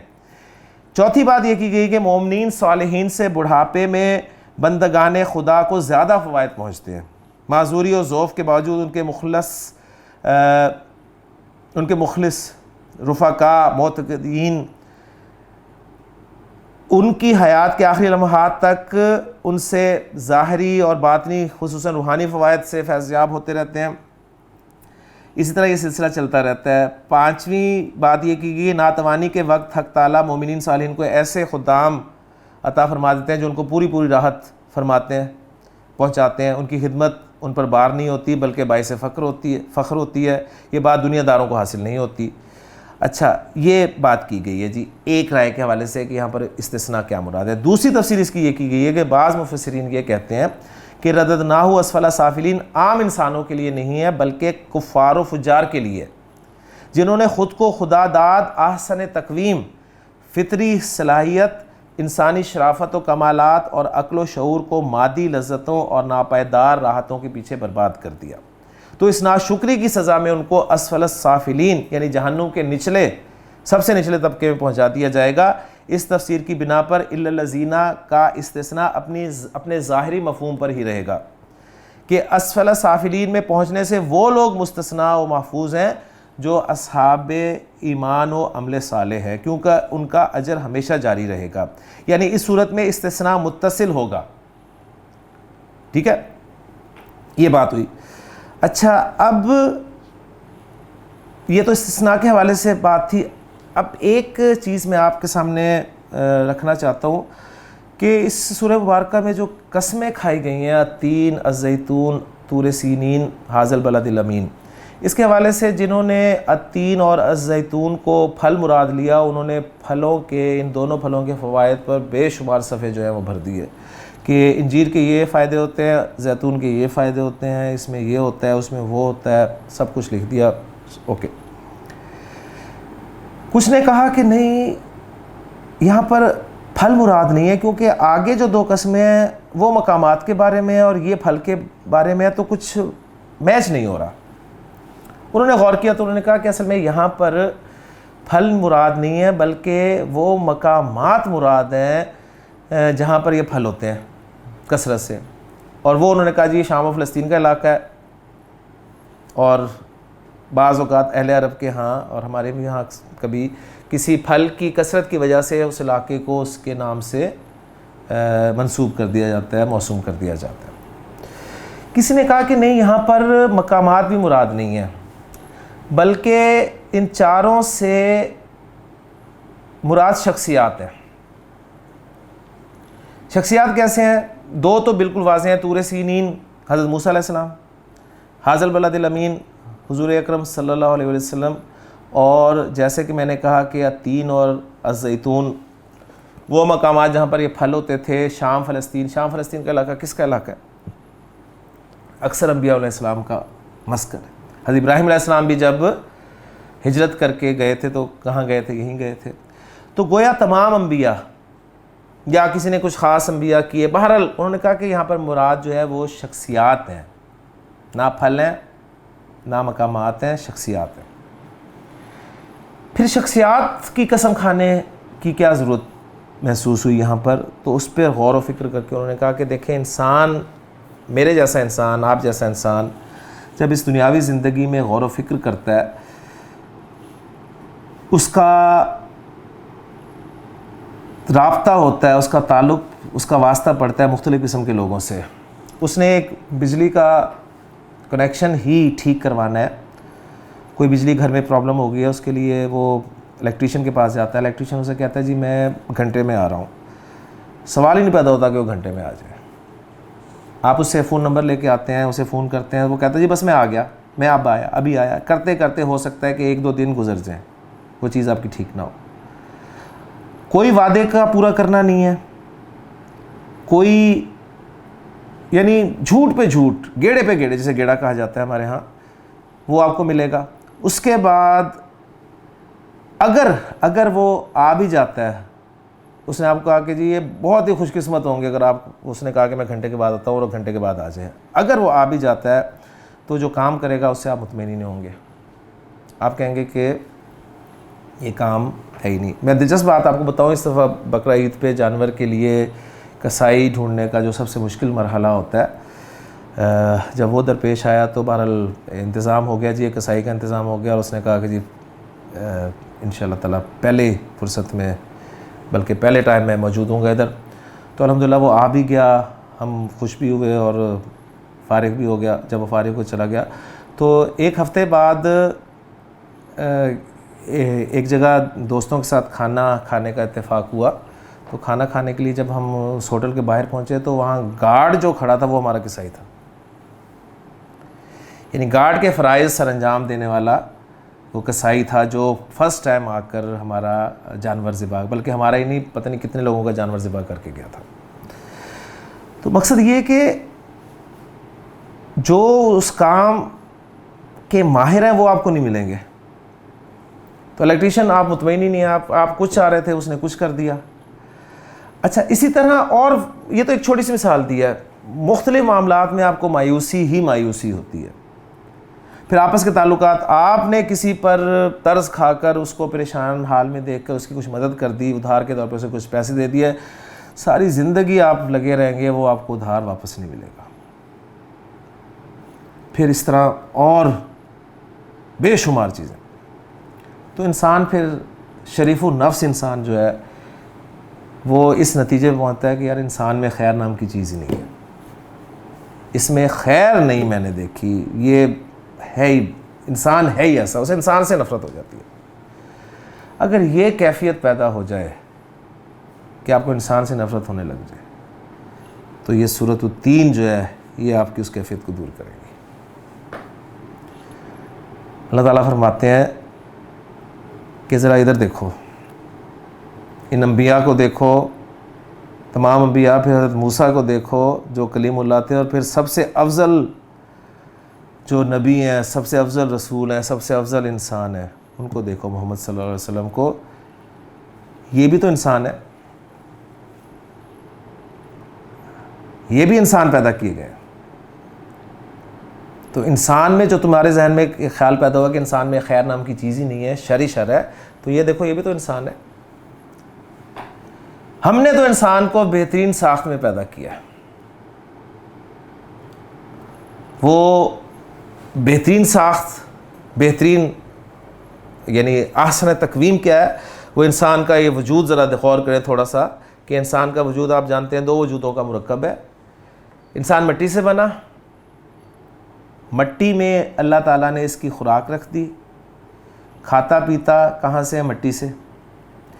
چوتھی بات یہ کی گئی کہ مومنین صالحین سے بڑھاپے میں بندگان خدا کو زیادہ فوائد پہنچتے ہیں. معذوری اور ضعف کے باوجود ان کے مخلص رفقا معتقدین ان کی حیات کے آخری لمحات تک ان سے ظاہری اور باطنی خصوصاً روحانی فوائد سے فیضیاب ہوتے رہتے ہیں. اسی طرح یہ سلسلہ چلتا رہتا ہے. پانچویں بات یہ کی گئی، ناتوانی کے وقت حق تعالیٰ مومنین صالحین کو ایسے خدام عطا فرما دیتے ہیں جو ان کو پوری راحت فرماتے ہیں، پہنچاتے ہیں. ان کی خدمت ان پر بار نہیں ہوتی بلکہ باعث فخر ہوتی ہے. یہ بات دنیا داروں کو حاصل نہیں ہوتی. اچھا، یہ بات کی گئی ہے جی ایک رائے کے حوالے سے کہ یہاں پر استثناء کیا مراد ہے. دوسری تفسیر اس کی یہ کی گئی ہے کہ بعض مفسرین یہ کہتے ہیں کہ رددناہ اسفل سافلین عام انسانوں کے لیے نہیں ہے بلکہ کفار و فجار کے لیے، جنہوں نے خود کو خدا داد احسن تقویم، فطری صلاحیت، انسانی شرافت و کمالات اور عقل و شعور کو مادی لذتوں اور ناپائیدار راحتوں کے پیچھے برباد کر دیا، تو اس ناشکری کی سزا میں ان کو اسفل السافلین یعنی جہنم کے نچلے سب سے نچلے طبقے میں پہنچا دیا جائے گا۔ اس تفسیر کی بنا پر الا الذین کا استثناء اپنے ظاہری مفہوم پر ہی رہے گا کہ اسفل سافلین میں پہنچنے سے وہ لوگ مستثنیٰ و محفوظ ہیں جو اصحاب ایمان و عمل صالح ہے، کیونکہ ان کا اجر ہمیشہ جاری رہے گا۔ یعنی اس صورت میں استثناء متصل ہوگا، ٹھیک ہے، یہ بات ہوئی۔ اچھا، اب یہ تو استثناء کے حوالے سے بات تھی۔ اب ایک چیز میں آپ کے سامنے رکھنا چاہتا ہوں کہ اس سورہ مبارکہ میں جو قسمیں کھائی گئی ہیں، التین، الزیتون، طور سینین، ھذا البلد الامین، اس کے حوالے سے جنہوں نے التین اور الزیتون کو پھل مراد لیا، انہوں نے پھلوں کے، ان دونوں پھلوں کے فوائد پر بے شمار صفحے جو ہیں وہ بھر دیے کہ انجیر کے یہ فائدے ہوتے ہیں، زیتون کے یہ فائدے ہوتے ہیں، اس میں یہ ہوتا ہے، اس میں وہ ہوتا ہے، سب کچھ لکھ دیا۔ اوکے، کچھ نے کہا کہ نہیں، یہاں پر پھل مراد نہیں ہے، کیونکہ آگے جو دو قسمیں ہیں وہ مقامات کے بارے میں ہے اور یہ پھل کے بارے میں ہے، تو کچھ میچ نہیں ہو رہا۔ انہوں نے غور کیا تو انہوں نے کہا کہ اصل میں یہاں پر پھل مراد نہیں ہے، بلکہ وہ مقامات مراد ہیں جہاں پر یہ پھل ہوتے ہیں کثرت سے، اور وہ انہوں نے کہا جی یہ شام و فلسطین کا علاقہ ہے، اور بعض اوقات اہل عرب کے ہاں اور ہمارے بھی یہاں کبھی کسی پھل کی کثرت کی وجہ سے اس علاقے کو اس کے نام سے منسوب کر دیا جاتا ہے، موسوم کر دیا جاتا ہے۔ کسی نے کہا کہ نہیں، یہاں پر مقامات بھی مراد نہیں ہیں، بلکہ ان چاروں سے مراد شخصیات ہیں۔ شخصیات کیسے ہیں؟ دو تو بالکل واضح ہیں، طور سینین حضرت موسیٰ علیہ السلام، ھذا البلد الامین حضور اکرم صلی اللہ علیہ وسلم، اور جیسے کہ میں نے کہا کہ التین اور الزیتون وہ مقامات جہاں پر یہ پھل ہوتے تھے۔ شام فلسطین، شام فلسطین کا علاقہ کس کا علاقہ ہے؟ اکثر انبیاء علیہ السلام کا مسکن ہے۔ حضرت ابراہیم علیہ السلام بھی جب ہجرت کر کے گئے تھے تو کہاں گئے تھے؟ یہیں گئے تھے۔ تو گویا تمام انبیاء یا کسی نے کچھ خاص انبیاء کیے، بہرحال انہوں نے کہا کہ یہاں پر مراد جو ہے وہ شخصیات ہیں، نہ پھل ہیں نہ مقامات ہیں، شخصیات ہیں۔ پھر شخصیات کی قسم کھانے کی کیا ضرورت محسوس ہوئی یہاں پر؟ تو اس پہ غور و فکر کر کے انہوں نے کہا کہ دیکھیں، انسان، میرے جیسا انسان، آپ جیسا انسان جب اس دنیاوی زندگی میں غور و فکر کرتا ہے، اس کا رابطہ ہوتا ہے، اس کا تعلق، اس کا واسطہ پڑتا ہے مختلف قسم کے لوگوں سے۔ اس نے ایک بجلی کا کنیکشن ہی ٹھیک کروانا ہے، کوئی بجلی گھر میں پرابلم ہو گئی ہے، اس کے لیے وہ الیکٹریشین کے پاس جاتا ہے، الیکٹریشین اسے کہتا ہے جی میں گھنٹے میں آ رہا ہوں۔ سوال ہی نہیں پیدا ہوتا کہ وہ گھنٹے میں آ جائے۔ آپ اس سے فون نمبر لے کے آتے ہیں، اسے فون کرتے ہیں، وہ کہتا ہے جی بس میں آ گیا، میں اب آیا، ابھی آیا۔ کرتے کرتے ہو سکتا ہے کہ 1-2 دن گزر جائیں، وہ چیز آپ کی ٹھیک نہ ہو۔ کوئی وعدے کا پورا کرنا نہیں ہے، کوئی یعنی جھوٹ پہ جھوٹ، گیڑے پہ گیڑے، جسے گیڑا کہا جاتا ہے ہمارے ہاں، وہ آپ کو ملے گا۔ اس کے بعد اگر وہ آ بھی جاتا ہے، اس نے آپ کو کہا کہ جی یہ بہت ہی خوش قسمت ہوں گے اگر آپ، اس نے کہا کہ میں گھنٹے کے بعد آتا ہوں اور گھنٹے کے بعد آ جائے، اگر وہ آ بھی جاتا ہے تو جو کام کرے گا اس سے آپ مطمئن ہی نہیں ہوں گے، آپ کہیں گے کہ یہ کام ہے ہی نہیں۔ میں دلچسپ بات آپ کو بتاؤں، اس دفعہ بقرہ عید پہ جانور کے لیے کسائی ڈھونڈنے کا جو سب سے مشکل مرحلہ ہوتا ہے، جب وہ درپیش آیا تو بہرحال انتظام ہو گیا، جی ایک کسائی کا انتظام ہو گیا، اور اس نے کہا کہ جی انشاءاللہ تعالیٰ پہلے فرصت میں، بلکہ پہلے ٹائم میں موجود ہوں گا ادھر۔ تو الحمدللہ وہ آ بھی گیا، ہم خوش بھی ہوئے اور فارغ بھی ہو گیا۔ جب وہ فارغ ہو چلا گیا تو 1 ہفتے بعد ایک جگہ دوستوں کے ساتھ کھانا کھانے کا اتفاق ہوا۔ تو کھانا کھانے کے لیے جب ہم اس ہوٹل کے باہر پہنچے تو وہاں گارڈ جو کھڑا تھا وہ ہمارا کسائی تھا، یعنی گارڈ کے فرائض سر انجام دینے والا وہ کسائی تھا، جو فرسٹ ٹائم آ کر ہمارا جانور ذبح، بلکہ ہمارا ہی نہیں، پتہ نہیں کتنے لوگوں کا جانور ذبح کر کے گیا تھا۔ تو مقصد یہ کہ جو اس کام کے ماہر ہیں وہ آپ کو نہیں ملیں گے۔ تو الیکٹریشین آپ مطمئن ہی نہیں ہیں، آپ کچھ چاہ رہے تھے، اس نے کچھ کر دیا۔ اچھا اسی طرح، اور یہ تو ایک چھوٹی سی مثال دی ہے، مختلف معاملات میں آپ کو مایوسی ہی مایوسی ہوتی ہے. پھر آپس کے تعلقات، آپ نے کسی پر طرز کھا کر اس کو پریشان حال میں دیکھ کر اس کی کچھ مدد کر دی، ادھار کے طور پر اسے کچھ پیسے دے دیے، ساری زندگی آپ لگے رہیں گے، وہ آپ کو ادھار واپس نہیں ملے گا. پھر اس طرح اور بے شمار چیزیں. تو انسان پھر شریف النفس انسان جو ہے وہ اس نتیجے پہ پہنچتا ہے کہ یار انسان میں خیر نام کی چیز ہی نہیں ہے، اس میں خیر نہیں میں نے دیکھی، یہ ہے ہی، انسان ہے ہی ایسا، اسے انسان سے نفرت ہو جاتی ہے. اگر یہ کیفیت پیدا ہو جائے کہ آپ کو انسان سے نفرت ہونے لگ جائے تو یہ سورۃ التین جو ہے یہ آپ کی اس کیفیت کو دور کرے گی. اللہ تعالیٰ فرماتے ہیں کہ ذرا ادھر دیکھو، ان انبیاء کو دیکھو، تمام انبیاء، پھر حضرت موسیٰ کو دیکھو جو کلیم اللہ تھے، اور پھر سب سے افضل جو نبی ہیں، سب سے افضل رسول ہیں، سب سے افضل انسان ہیں، ان کو دیکھو، محمد صلی اللہ علیہ وسلم کو. یہ بھی تو انسان ہے، یہ بھی انسان پیدا کیے گئے. تو انسان میں جو تمہارے ذہن میں ایک خیال پیدا ہوا کہ انسان میں خیر نام کی چیز ہی نہیں ہے، شر ہی شر ہے، تو یہ دیکھو یہ بھی تو انسان ہے. ہم نے تو انسان کو بہترین ساخت میں پیدا کیا ہے. وہ بہترین ساخت، بہترین یعنی احسن تقویم کیا ہے؟ وہ انسان کا یہ وجود، ذرا غور کریں تھوڑا سا کہ انسان کا وجود آپ جانتے ہیں 2 وجودوں کا مرکب ہے. انسان مٹی سے بنا، مٹی میں اللہ تعالیٰ نے اس کی خوراک رکھ دی، کھاتا پیتا کہاں سے؟ مٹی سے.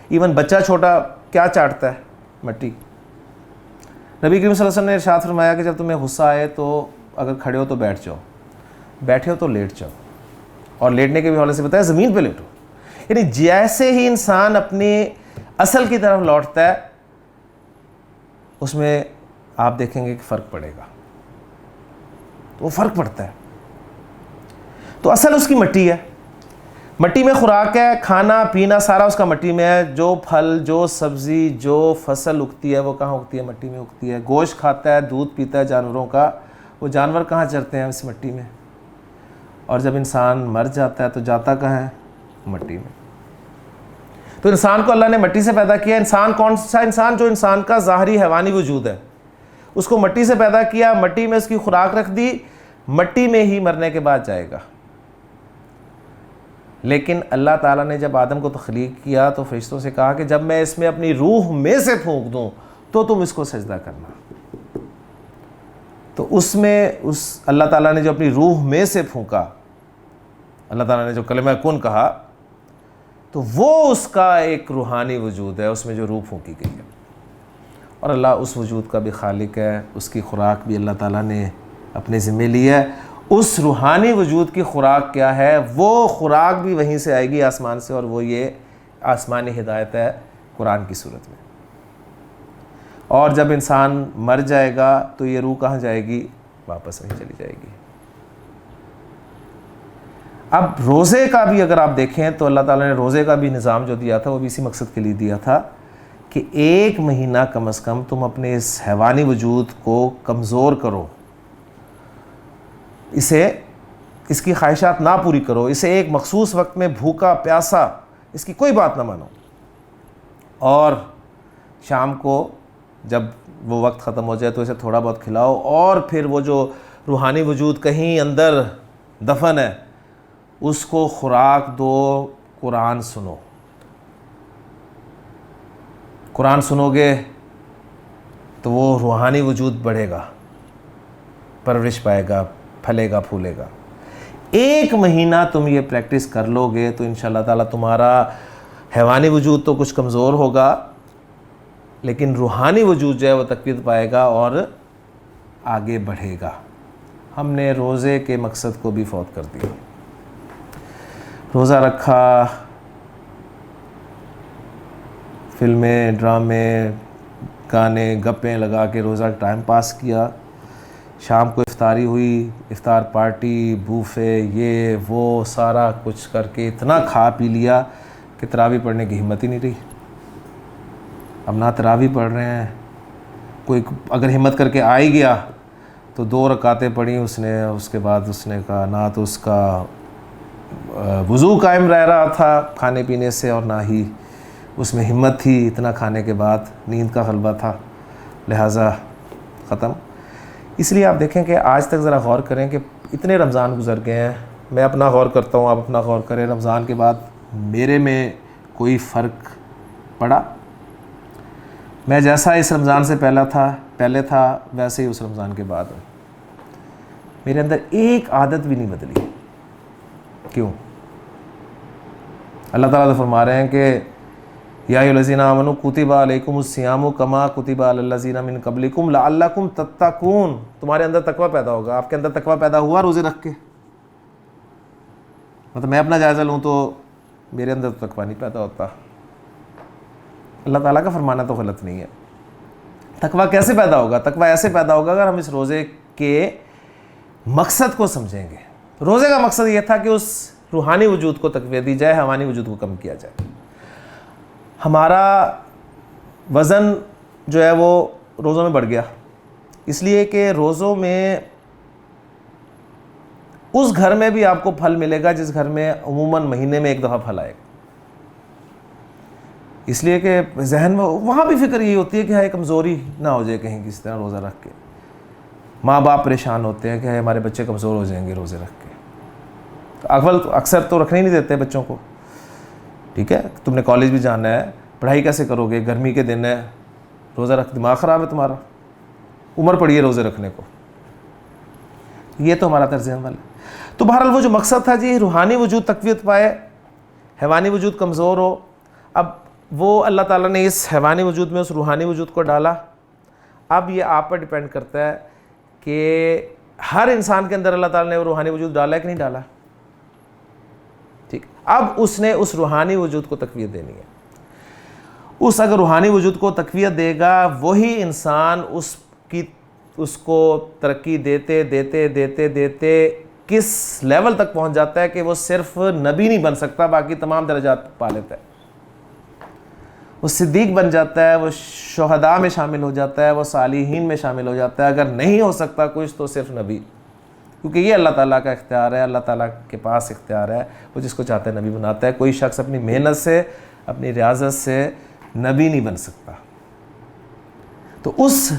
ایون بچہ چھوٹا کیا چاٹتا ہے؟ مٹی. نبی کریم صلی اللہ علیہ وسلم نے ارشاد فرمایا کہ جب تمہیں غصہ آئے تو اگر کھڑے ہو تو بیٹھ جاؤ، بیٹھے ہو تو لیٹ جاؤ، اور لیٹنے کے بھی حوالے سے بتایا زمین پہ لیٹو. یعنی جیسے ہی انسان اپنی اصل کی طرف لوٹتا ہے اس میں آپ دیکھیں گے کہ فرق پڑے گا، تو وہ فرق پڑتا ہے. تو اصل اس کی مٹی ہے، مٹی میں خوراک ہے، کھانا پینا سارا اس کا مٹی میں ہے. جو پھل، جو سبزی، جو فصل اگتی ہے وہ کہاں اگتی ہے؟ مٹی میں اگتی ہے. گوشت کھاتا ہے، دودھ پیتا ہے جانوروں کا، وہ جانور کہاں چرتے ہیں؟ اس مٹی میں. اور جب انسان مر جاتا ہے تو جاتا کہاں ہے؟ مٹی میں. تو انسان کو اللہ نے مٹی سے پیدا کیا. انسان کون سا انسان؟ جو انسان کا ظاہری حیوانی وجود ہے، اس کو مٹی سے پیدا کیا، مٹی میں اس کی خوراک رکھ دی، مٹی میں ہی مرنے کے بعد جائے گا. لیکن اللہ تعالیٰ نے جب آدم کو تخلیق کیا تو فرشتوں سے کہا کہ جب میں اس میں اپنی روح میں سے پھونک دوں تو تم اس کو سجدہ کرنا. تو اس میں اللہ تعالیٰ نے جو اپنی روح میں سے پھونکا، اللہ تعالیٰ نے جو کلمہ کن کہا، تو وہ اس کا ایک روحانی وجود ہے، اس میں جو روح پھونکی گئی ہے. اور اللہ اس وجود کا بھی خالق ہے، اس کی خوراک بھی اللہ تعالیٰ نے اپنے ذمہ لی ہے. اس روحانی وجود کی خوراک کیا ہے؟ وہ خوراک بھی وہیں سے آئے گی، آسمان سے، اور وہ یہ آسمانی ہدایت ہے قرآن کی صورت میں. اور جب انسان مر جائے گا تو یہ روح کہاں جائے گی؟ واپس وہیں چلی جائے گی. اب روزے کا بھی اگر آپ دیکھیں تو اللہ تعالیٰ نے روزے کا بھی نظام جو دیا تھا وہ بھی اسی مقصد کے لیے دیا تھا کہ 1 مہینہ کم از کم تم اپنے اس حیوانی وجود کو کمزور کرو، اس کی خواہشات نہ پوری کرو، اسے ایک مخصوص وقت میں بھوکا پیاسا، اس کی کوئی بات نہ مانو، اور شام کو جب وہ وقت ختم ہو جائے تو اسے تھوڑا بہت کھلاؤ. اور پھر وہ جو روحانی وجود کہیں اندر دفن ہے اس کو خوراک دو. قرآن سنو، قرآن سنو گے تو وہ روحانی وجود بڑھے گا، پرورش پائے گا، پھلے گا، پھولے گا. 1 مہینہ تم یہ پریکٹس کر لو گے تو انشاءاللہ تعالیٰ تمہارا حیوانی وجود تو کچھ کمزور ہوگا لیکن روحانی وجود جو ہے وہ تقویت پائے گا اور آگے بڑھے گا. ہم نے روزے کے مقصد کو بھی فوت کر دیا. روزہ رکھا، فلمیں، ڈرامے، گانے، گپیں لگا کے روزہ ٹائم پاس کیا. شام کو افطاری ہوئی، افطار پارٹی، بوفے، یہ وہ سارا کچھ کر کے اتنا کھا پی لیا کہ تراویح پڑھنے کی ہمت ہی نہیں رہی. ہم نہ تراویح پڑھ رہے ہیں، کوئی اگر ہمت کر کے آ ہی گیا تو 2 رکعتیں پڑھی اس نے، اس کے بعد اس نے کہا نہ تو اس کا وضو قائم رہ رہا تھا کھانے پینے سے، اور نہ ہی اس میں ہمت تھی، اتنا کھانے کے بعد نیند کا غلبہ تھا، لہٰذا ختم۔ اس لیے آپ دیکھیں کہ آج تک ذرا غور کریں کہ اتنے رمضان گزر گئے ہیں، میں اپنا غور کرتا ہوں، آپ اپنا غور کریں، رمضان کے بعد میرے میں کوئی فرق پڑا؟ میں جیسا اس رمضان سے پہلے تھا ویسے ہی اس رمضان کے بعد ہوں، میرے اندر ایک عادت بھی نہیں بدلی۔ کیوں؟ اللہ تعالیٰ تو فرما رہے ہیں کہ یا ایھا الذین آمنوا کتب علیکم الصیام کما کتب علی الذین من قبلکم لعلکم تتقون، تمہارے اندر تقوی پیدا ہوگا۔ آپ کے اندر تقوی پیدا ہوا روزے رکھ کے؟ مطلب میں اپنا جائزہ لوں تو میرے اندر تو تقوی نہیں پیدا ہوتا۔ اللہ تعالیٰ کا فرمانا تو غلط نہیں ہے۔ تقوی کیسے پیدا ہوگا؟ تقوی ایسے پیدا ہوگا اگر ہم اس روزے کے مقصد کو سمجھیں گے۔ روزے کا مقصد یہ تھا کہ اس روحانی وجود کو تقویت دی جائے، حیوانی وجود کو کم کیا جائے۔ ہمارا وزن جو ہے وہ روزوں میں بڑھ گیا، اس لیے کہ روزوں میں اس گھر میں بھی آپ کو پھل ملے گا جس گھر میں عموماً مہینے میں 1 دفعہ پھل آئے گا، اس لیے کہ ذہن میں وہاں بھی فکر یہ ہوتی ہے کہ کمزوری نہ ہو جائے کہیں کسی طرح روزہ رکھ کے۔ ماں باپ پریشان ہوتے ہیں کہ ہمارے بچے کمزور ہو جائیں گے روزے رکھ کے، اکثر تو رکھنے ہی نہیں دیتے بچوں کو۔ ٹھیک ہے، تم نے کالج بھی جانا ہے، پڑھائی کیسے کرو گے، گرمی کے دن ہے، روزہ رکھ دماغ خراب ہے تمہارا، عمر پڑی ہے روزے رکھنے کو۔ یہ تو ہمارا طرز عمل ہے۔ تو بہرحال وہ جو مقصد تھا جی روحانی وجود تقویت پائے، حیوانی وجود کمزور ہو، اب وہ اللہ تعالیٰ نے اس حیوانی وجود میں اس روحانی وجود کو ڈالا۔ اب یہ آپ پر ڈیپینڈ کرتا ہے کہ ہر انسان کے اندر اللہ تعالیٰ نے وہ روحانی وجود ڈالا ہے کہ نہیں ڈالا۔ ٹھیک، اب اس نے اس روحانی وجود کو تقویت دینی ہے۔ اگر روحانی وجود کو تقویت دے گا، وہی انسان اس کو ترقی دیتے دیتے دیتے دیتے کس لیول تک پہنچ جاتا ہے کہ وہ صرف نبی نہیں بن سکتا، باقی تمام درجات پا لیتا ہے۔ وہ صدیق بن جاتا ہے، وہ شہداء میں شامل ہو جاتا ہے، وہ صالحین میں شامل ہو جاتا ہے۔ اگر نہیں ہو سکتا کچھ تو صرف نبی، کیونکہ یہ اللہ تعالیٰ کا اختیار ہے، اللہ تعالیٰ کے پاس اختیار ہے، وہ جس کو چاہتا ہے نبی بناتا ہے۔ کوئی شخص اپنی محنت سے، اپنی ریاضت سے نبی نہیں بن سکتا۔ تو اس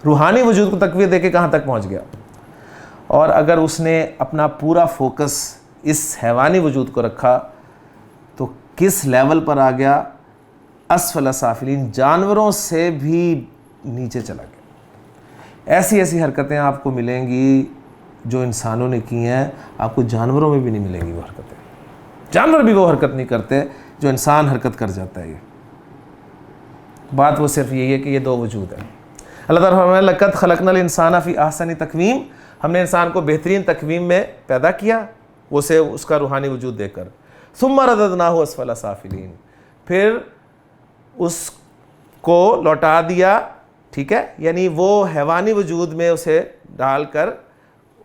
روحانی وجود کو تقویت دے کے کہاں تک پہنچ گیا، اور اگر اس نے اپنا پورا فوکس اس حیوانی وجود کو رکھا تو کس لیول پر آ گیا؟ اسفل سافلین، جانوروں سے بھی نیچے چلا گیا۔ ایسی ایسی حرکتیں آپ کو ملیں گی جو انسانوں نے کی ہیں، آپ کو جانوروں میں بھی نہیں ملیں گی وہ حرکتیں۔ جانور بھی وہ حرکت نہیں کرتے جو انسان حرکت کر جاتا ہے۔ یہ بات وہ صرف یہی ہے کہ یہ 2 وجود ہیں۔ اللہ تعالیٰ فرماتا ہے لقد خلقنا الانسان فی احسن تقویم، ہم نے انسان کو بہترین تقویم میں پیدا کیا، اسے اس کا روحانی وجود دے کر۔ ثم رددناہ اسفل سافلین، پھر اس کو لوٹا دیا، ٹھیک ہے، یعنی وہ حیوانی وجود میں اسے ڈال کر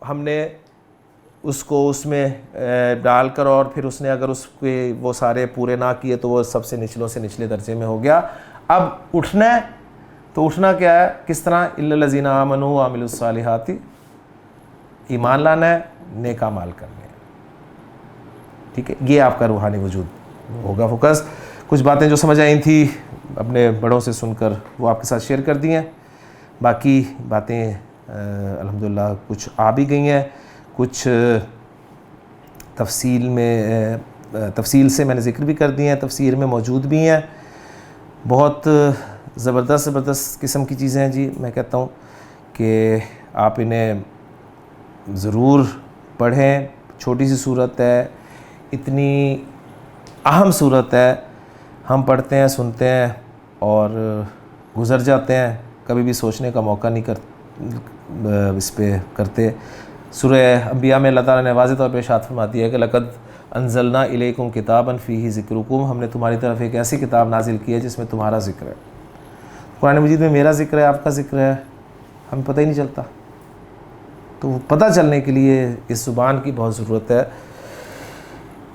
ہم نے اس کو اس میں ڈال کر، اور پھر اس نے اگر اس کے وہ سارے پورے نہ کیے تو وہ سب سے نچلوں سے نچلے درجے میں ہو گیا۔ اب اٹھنا ہے تو اٹھنا کیا ہے، کس طرح؟ الا الذین آمنوا وعملوا الصالحات، ایمان لانا ہے، نیک اعمال کرنے ہیں۔ ٹھیک ہے، یہ آپ کا روحانی وجود ہوگا فوکس۔ کچھ باتیں جو سمجھ آئی تھیں اپنے بڑوں سے سن کر وہ آپ کے ساتھ شیئر کر دی ہیں، باقی باتیں الحمدللہ کچھ آ بھی گئی ہیں، کچھ تفصیل سے میں نے ذکر بھی کر دی ہیں، تفسیر میں موجود بھی ہیں۔ بہت زبردست قسم کی چیزیں ہیں جی، میں کہتا ہوں کہ آپ انہیں ضرور پڑھیں۔ چھوٹی سی صورت ہے، اتنی اہم صورت ہے، ہم پڑھتے ہیں، سنتے ہیں اور گزر جاتے ہیں، کبھی بھی سوچنے کا موقع نہیں اس پہ کرتے۔ سورہ انبیاء میں اللہ تعالیٰ نے واضح طور پہ ارشاد فرما دیا ہے کہ لقد انزلنا الیکم کتابا فیہ ذکرکم، ہم نے تمہاری طرف ایک ایسی کتاب نازل کی ہے جس میں تمہارا ذکر ہے۔ قرآن مجید میں میرا ذکر ہے، آپ کا ذکر ہے، ہمیں پتہ ہی نہیں چلتا۔ تو پتہ چلنے کے لیے اس زبان کی بہت ضرورت ہے۔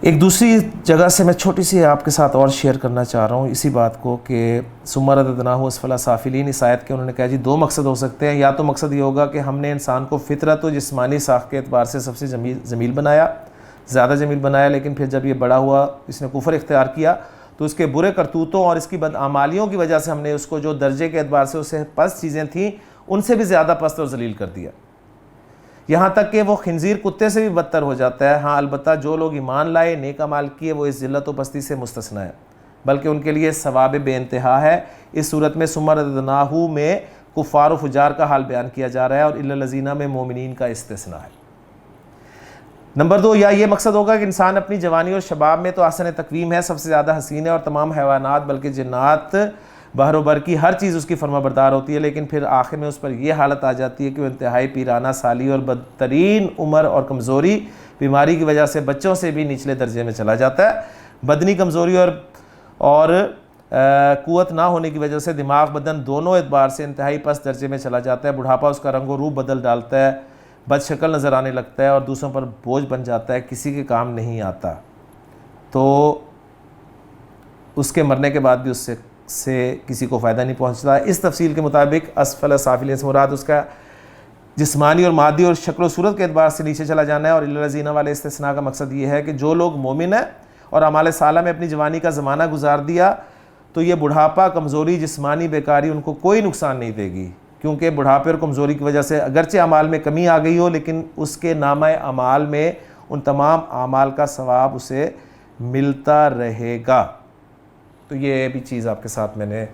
ایک دوسری جگہ سے میں چھوٹی سی آپ کے ساتھ اور شیئر کرنا چاہ رہا ہوں اسی بات کو کہ ثم رددناہ اسفل سافلین، اس آیت کے انہوں نے کہا جی دو مقصد ہو سکتے ہیں، یا تو مقصد یہ ہوگا کہ ہم نے انسان کو فطرت و جسمانی ساخت کے اعتبار سے سب سے جمیل بنایا، زیادہ جمیل بنایا، لیکن پھر جب یہ بڑا ہوا، اس نے کفر اختیار کیا، تو اس کے برے کرتوتوں اور اس کی بدعمالیوں کی وجہ سے ہم نے اس کو جو درجے کے اعتبار سے اسے پست چیزیں تھیں ان سے بھی زیادہ پست اور ذلیل کر دیا، یہاں تک کہ وہ خنزیر کتے سے بھی بدتر ہو جاتا ہے۔ ہاں البتہ جو لوگ ایمان لائے، نیک اعمال کیے، وہ اس ذلت و پستی سے مستثنی ہے، بلکہ ان کے لیے ثواب بے انتہا ہے۔ اس صورت میں ثم رددناہ میں کفار و فجار کا حال بیان کیا جا رہا ہے اور الا الذین میں مومنین کا استثناء ہے۔ نمبر 2، یا یہ مقصد ہوگا کہ انسان اپنی جوانی اور شباب میں تو احسن تقویم ہے، سب سے زیادہ حسین ہے، اور تمام حیوانات بلکہ جنات بحر و بر کی ہر چیز اس کی فرما بردار ہوتی ہے، لیکن پھر آخر میں اس پر یہ حالت آ جاتی ہے کہ وہ انتہائی پیرانہ سالی اور بدترین عمر اور کمزوری، بیماری کی وجہ سے بچوں سے بھی نچلے درجے میں چلا جاتا ہے۔ بدنی کمزوری اور قوت نہ ہونے کی وجہ سے دماغ بدن دونوں اعتبار سے انتہائی پست درجے میں چلا جاتا ہے۔ بڑھاپا اس کا رنگ و روپ بدل ڈالتا ہے، بد شکل نظر آنے لگتا ہے اور دوسروں پر بوجھ بن جاتا ہے، کسی کے کام نہیں آتا، تو اس کے مرنے کے بعد بھی اس سے کسی کو فائدہ نہیں پہنچتا۔ اس تفصیل کے مطابق اسفل سافلین سے مراد اس کا جسمانی اور مادی اور شکل و صورت کے اعتبار سے نیچے چلا جانا ہے، اور الا الذین والے استثناء کا مقصد یہ ہے کہ جو لوگ مومن ہیں اور اعمال صالحہ میں اپنی جوانی کا زمانہ گزار دیا تو یہ بڑھاپا، کمزوری، جسمانی بیکاری ان کو کوئی نقصان نہیں دے گی، کیونکہ بڑھاپے اور کمزوری کی وجہ سے اگرچہ اعمال میں کمی آ گئی ہو لیکن اس کے نامہ اعمال میں ان تمام اعمال کا ثواب اسے ملتا رہے گا۔ تو یہ بھی چیز آپ کے ساتھ میں نے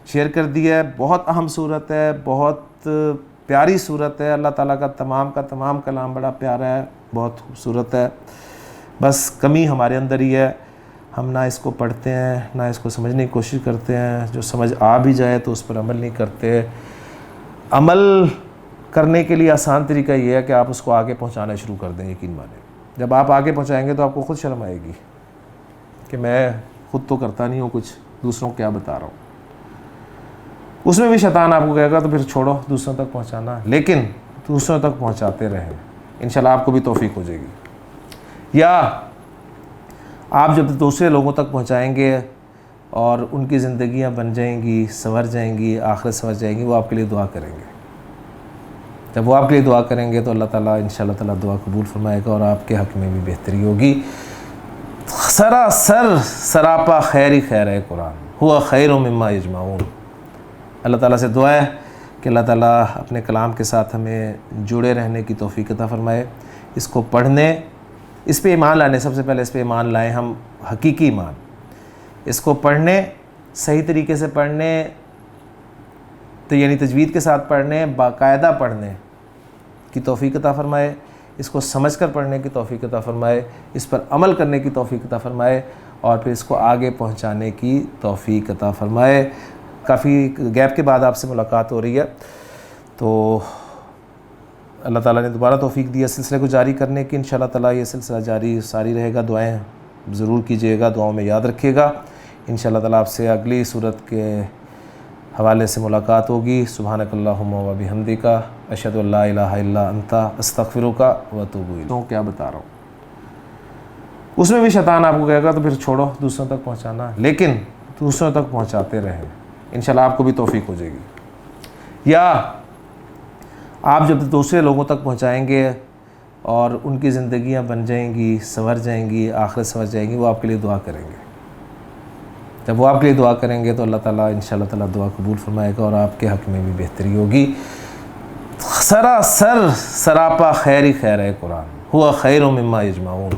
شیئر کر دی ہے۔ بہت اہم صورت ہے، بہت پیاری صورت ہے، اللہ تعالیٰ کا تمام کلام بڑا پیارا ہے، بہت خوبصورت ہے، بس کمی ہمارے اندر ہی ہے، ہم نہ اس کو پڑھتے ہیں نہ اس کو سمجھنے کی کوشش کرتے ہیں، جو سمجھ آ بھی جائے تو اس پر عمل نہیں کرتے۔ عمل کرنے کے لیے آسان طریقہ یہ ہے کہ آپ اس کو آگے پہنچانا شروع کر دیں، یقین مانیں، جب آپ آگے پہنچائیں گے تو آپ کو خود شرم آئے گی کہ میں خود تو کرتا نہیں ہوں کچھ، دوسروں کو کیا بتا رہا ہوں۔ اس میں بھی شیطان آپ کو کہے گا تو پھر چھوڑو دوسروں تک پہنچانا، لیکن دوسروں تک پہنچاتے رہیں، انشاءاللہ آپ کو بھی توفیق ہو جائے گی۔ یا آپ جب دوسرے لوگوں تک پہنچائیں گے اور ان کی زندگیاں بن جائیں گی، سنور جائیں گی، آخرت سنور جائیں گی، وہ آپ کے لیے دعا کریں گے۔ جب وہ آپ کے لیے دعا کریں گے تو اللہ تعالیٰ انشاءاللہ تعالیٰ دعا قبول فرمائے گا اور آپ کے حق میں بھی بہتری ہوگی۔ سراسر سراپا خیر ہی خیر ہے قرآن، ہوا خیر مما یجمعون۔ اللہ تعالیٰ سے دعا ہے کہ اللہ تعالیٰ اپنے کلام کے ساتھ ہمیں جڑے رہنے کی توفیق عطا فرمائے، اس کو پڑھنے، اس پہ ایمان لانے، سب سے پہلے اس پہ ایمان لائیں ہم، حقیقی ایمان، اس کو پڑھنے، صحیح طریقے سے پڑھنے، تو یعنی تجوید کے ساتھ پڑھنے، باقاعدہ پڑھنے کی توفیق عطا فرمائے، اس کو سمجھ کر پڑھنے کی توفیق عطا فرمائے، اس پر عمل کرنے کی توفیق عطا فرمائے، اور پھر اس کو آگے پہنچانے کی توفیق عطا فرمائے۔ کافی گیپ کے بعد آپ سے ملاقات ہو رہی ہے، تو اللہ تعالیٰ نے دوبارہ توفیق دی ہے سلسلے کو جاری کرنے کی، انشاءاللہ تعالیٰ یہ سلسلہ جاری رہے گا۔ دعائیں ضرور کیجیے گا، دعاؤں میں یاد رکھیے گا۔ انشاءاللہ تعالیٰ آپ سے اگلی صورت کے حوالے سے ملاقات ہوگی۔ سبحانک اللہم و بحمدک، اشہد ان لا الہ الا انت، استغفرک و اتوب الیک۔ تو کیا بتا رہا ہوں، اس میں بھی شیطان آپ کو کہے گا تو پھر چھوڑو دوسروں تک پہنچانا، لیکن دوسروں تک پہنچاتے رہیں، انشاءاللہ آپ کو بھی توفیق ہو جائے گی۔ یا آپ جب دوسرے لوگوں تک پہنچائیں گے اور ان کی زندگیاں بن جائیں گی، سنور جائیں گی، آخرت سنور جائیں گی، وہ آپ کے لیے دعا کریں گے۔ جب وہ آپ کے لیے دعا کریں گے تو اللہ تعالیٰ انشاءاللہ تعالیٰ دعا قبول فرمائے گا اور آپ کے حق میں بھی بہتری ہوگی۔ سراسر سراپا خیر ہی خیر ہے قرآن، ہوا خیر مما یجمعون۔